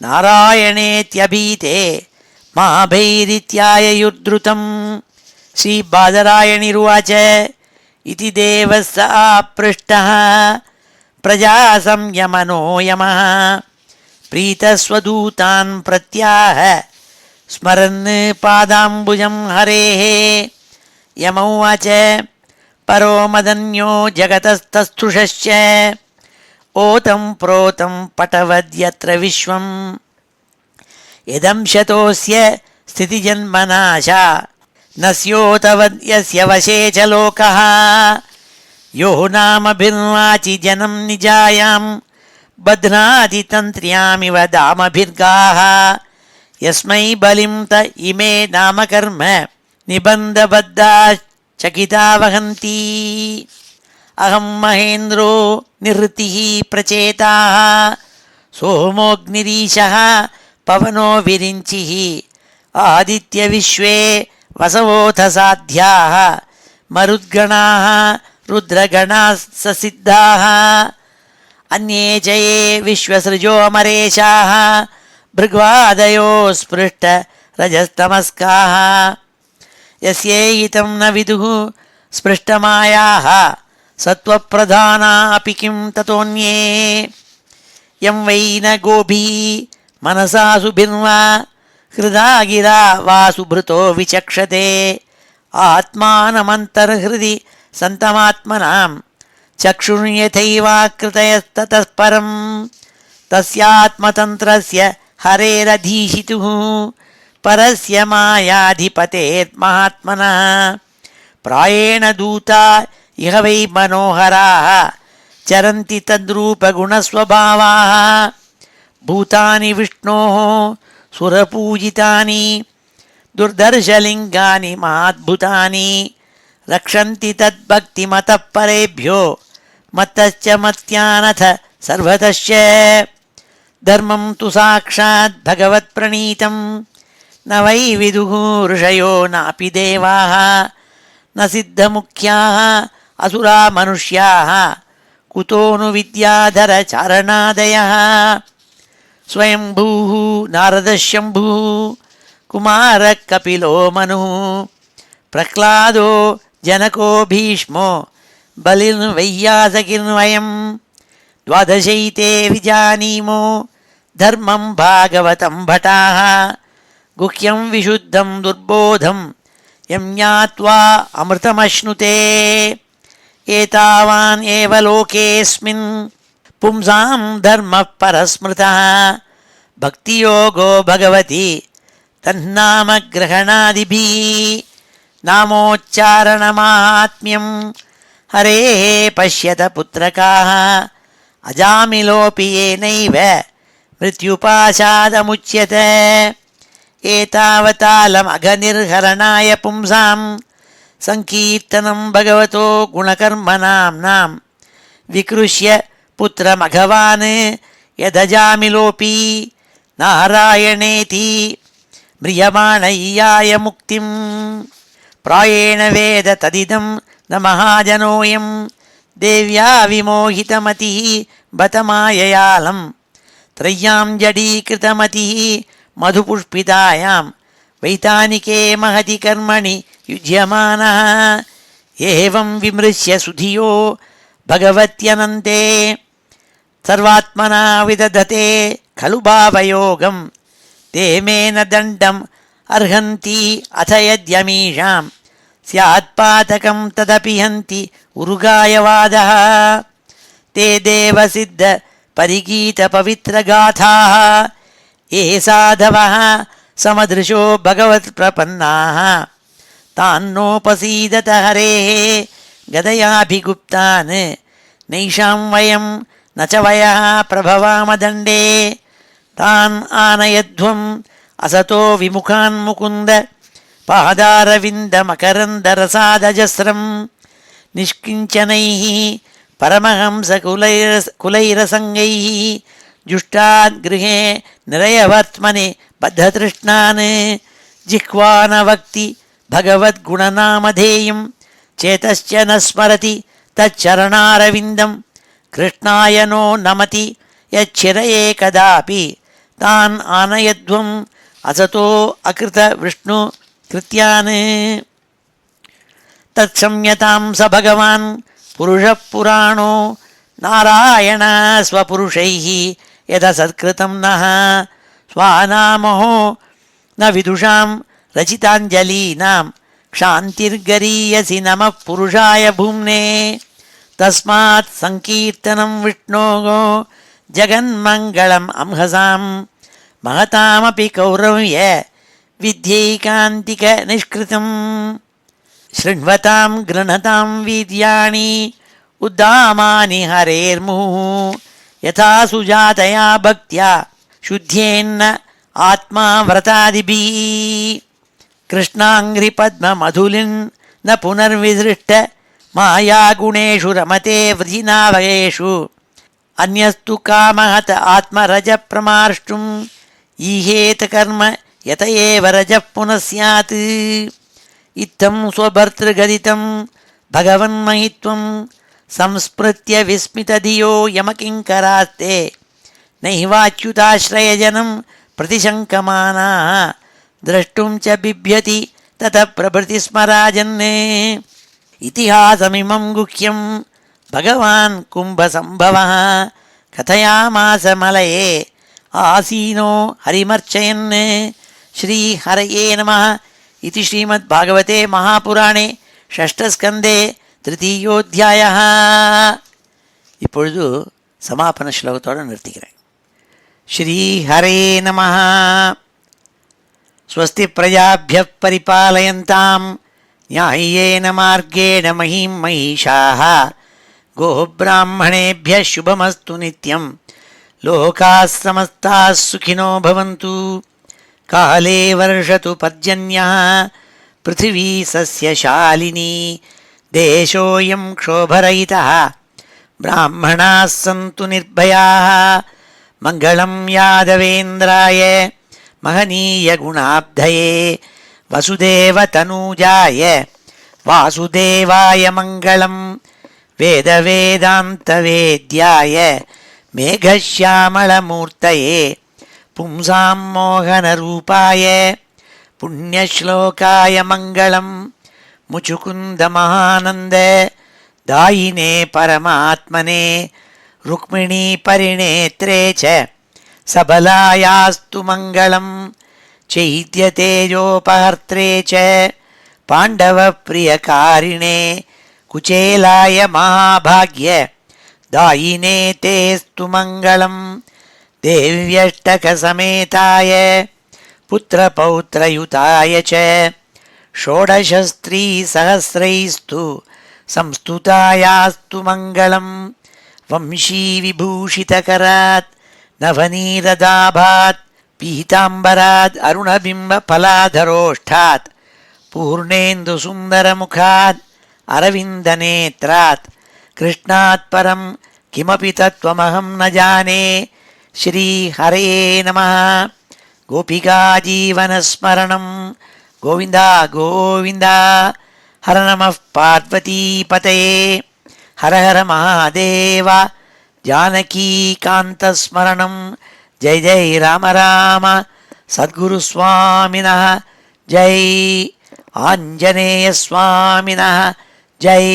नारायणेत्यभीते महाभैरित्याययुर्धृतम्. श्रीबादरायणिरुवाच इति देवः स आपृष्टः प्रजासंयमनो यमः प्रीतस्वदूतान् प्रत्याह स्मरन् पादाम्बुजं हरेः. यम उवाच परो मदन्यो जगतस्तस्थुषश्च ओतं प्रोतं पटवद्यत्र विश्वं यदंशतोऽस्य स्थितिजन्मनाशा न स्योतवद्यस्य वशे च लोकः. यो नामभिर्वाचि जनं निजायां बध्नाति तन्त्र्यामिव दामभिर्गाः. यस्मै बलिं त इमे नामकर्म निबन्धबद्धा चकिता वहन्ति. अहं महेन्द्रो निरृतिः प्रचेताः सोमोऽग्निरीशः पवनो विरिञ्चिः आदित्यविश्वे वसवोऽथ साध्याः मरुद्गणाः रुद्रगणाः ससिद्धाः. अन्ये च ये विश्वसृजो अमरेशाः भृग्वादयो स्पृष्ट रजस्तमस्काः. यस्येहितं न विदुः स्पृष्टमायाः सत्त्वप्रधाना अपि किं ततोऽन्ये. यं वै न गोभिः मनसा सुभिर्वा हृदा गिरा वा सुभृतो विचक्षते आत्मानमन्तर्हृदि सन्तमात्मनां चक्षुर्यथैवाकृतयस्ततः परं. तस्यात्मतन्त्रस्य हरेरधीशितुः परस्य मायाधिपतेर्महात्मनः பிராயேண தூதா இஹ வை மனோஹராः சரந்தி தத்ரூபகுணஸ்வபாவாः பூதானி விஷ்ணோः சுரபூஜிதானி துர்தர்ஷலிங்கானி மகாத்புதானி ரக்ஷந்தி தத்பக்திமதः பரேभ्यो மத்தச்ச மத்யானத சர்வதश्च தர்மம் து சாக்ஷாத் பகவத் பிரணீதம் ந வை விதுः ऋषयो நாபி தேவாः ந சித்தமுக்யாः அசுரா மனுஷ்யாः குதோ நு வித்யாதர சாரணாதயः ஸ்வயம்பூः நாரதः शम्भुः குமாரः கபிலோ மனுः பிரஹ்லாதோ ஜனகோ பீஷ்மோ बलिर्वैयासकिर्वयं द्वादशैते विजानीमो धर्मं भागवतं भटाः गुह्यं विशुद्धं दुर्बोधं यं ज्ञात्वा अमृतमश्नुते एतावान् एव लोकेऽस्मिन् पुंसां धर्मः परस्मृतः भक्तियोगो भगवति तन्नामग्रहणादिभिः नामोच्चारणमाहात्म्यं हरेः पश्यत पुत्रकाः अजामिलोऽपि येनैव मृत्युपाशादमुच्यते एतावतालमघनिर्हरणाय पुंसां सङ्कीर्तनं भगवतो गुणकर्मणां विकृष्य पुत्रमघवान् यदजामिलोऽपि नारायणेति म्रियमाणय्याय मुक्तिं प्रायेण वेद तदिदं न महाजनोऽयं देव्या विमोहितमतिः बत माययालं त्रय्यां जडीकृतमतिः मधुपुष्पितायां वैतानिके महति कर्मणि युज्यमानः एवं विमृश्य सुधियो भगवत्यनन्ते सर्वात्मना विदधते खलु भावयोगं ते मे न दण्डम् अर्हन्ति अथ यद्यमीषां स्यात्पातकं तदपि हन्ति उरुगायवादः ते देवसिद्ध परिगीतपवित्रगाथाः ये साधवः समदृशो भगवत्प्रपन्नाः तान्नोपसीदत हरेः गदयाभिगुप्तान् नैषां वयं न च वयः प्रभवाम दण्डे तान् आनयध्वम् असतो विमुखान् मुकुन्द पादारविन्दमकरन्दरसादजस्रं निष्किञ्चनैः परमहंसकुलैरसङ्गैः जुष्टान् गृहे निरयवर्त्मने बद्धतृष्णान् जिह्वानवक्ति भगवद्गुणनामधेयं चेतश्च न स्मरति तच्चरणारविन्दं कृष्णाय नो नमति यच्छिरये कदापि तान् आनयध्वम् असतो अकृत विष्णु कृत्यान् तत्संयतां स भगवान् पुरुषः पुराणो नारायण स्वपुरुषैः यदसत्कृतं नः स्वानामहो न विदुषां रचिताञ्जलीनां क्षान्तिर्गरीयसि नमः पुरुषाय भूम्ने तस्मात् सङ्कीर्तनं विष्णोः जगन्मङ्गलम् अंहसां महतामपि कौरव्य विद्यैकान्तिकनिष्कृतं शृण्वतां गृह्णतां वीर्याणि उद्दामानि हरेर्मुहुः यथा सुजातया भक्त्या शुद्ध्येन्न आत्मा व्रतादिभिः कृष्णाङ्घ्रिपद्ममधुलिन् न पुनर्विदृष्ट मायागुणेषु रमते वृजिनावयेषु अन्यस्तु कामहत आत्मरजप्रमार्ष्टुम् ईहेत कर्म यत एव रजः पुनः स्यात् इत्थं स्वभर्तृगदितं भगवन्महित्वं संस्मृत्य विस्मितधियो यमकिङ्करास्ते नैवाच्युताश्रयजनं प्रतिशङ्कमानाः द्रष्टुं च बिभ्यति ततः प्रभृति स्मराजन् इतिहासमिमं गुह्यं भगवान् कुम्भसम्भवः कथयामास मलये आसीनो हरिमर्चयन् श्रीहरये नमः इति श्रीमद्भागवते महापुराणे षष्ठस्कन्धे तृतीयोऽध्यायः. இப்பொழுது சமாபன ஸ்லோகத்தோடு நிறுத்திக்கிறேன். ஸ்ரீஹரே நமः. ஸ்வஸ்தி பிரஜாभ्यः परिपालयन्तां न्याय्येन मार्गेण महीं महिषाः गोब्राह्मणेभ्यः शुभमस्तु नित्यं लोकाः समस्ताः सुखिनो भवन्तु काले वर्षतु पर्जन्यः पृथिवी सस्यशालिनी देशोऽयं क्षोभरहितः ब्राह्मणाः सन्तु निर्भयाः मङ्गलं यादवेन्द्राय महनीयगुणाब्धये वसुदेवतनूजाय वासुदेवाय मङ्गलं वेदवेदान्तवेद्याय मेघश्यामलमूर्तये पुंसां मोहनरूपाय पुण्यश्लोकाय मङ्गलं मुचुकुन्दमहानन्द दायिने परमात्मने रुक्मिणीपरिणेत्रे च सबलायास्तु मङ्गलं चैत्यतेजोपहर्त्रे च पाण्डवप्रियकारिणे कुचेलाय महाभाग्य दायिने तेस्तु मङ्गलं देव्यष्टकसमेताय पुत्रपौत्रयुताय च षोडशस्त्रीसहस्रैस्तु संस्तुतायास्तु मङ्गलं वंशीविभूषितकरात् नवनीरदाभात् पीताम्बरात् अरुणबिम्बफलाधरोष्ठात् पूर्णेन्दुसुन्दरमुखात् अरविन्दनेत्रात् कृष्णात् परं किमपि तत्त्वमहं न जाने श्रीहरये नमः गोपिकाजीवनस्मरणं गोविन्द गोविन्द हर नमः पार्वतीपतये हर हर महादेव जानकीकान्तस्मरणं जय जय राम राम सद्गुरुस्वामिनः जय आञ्जनेयस्वामिनः जय।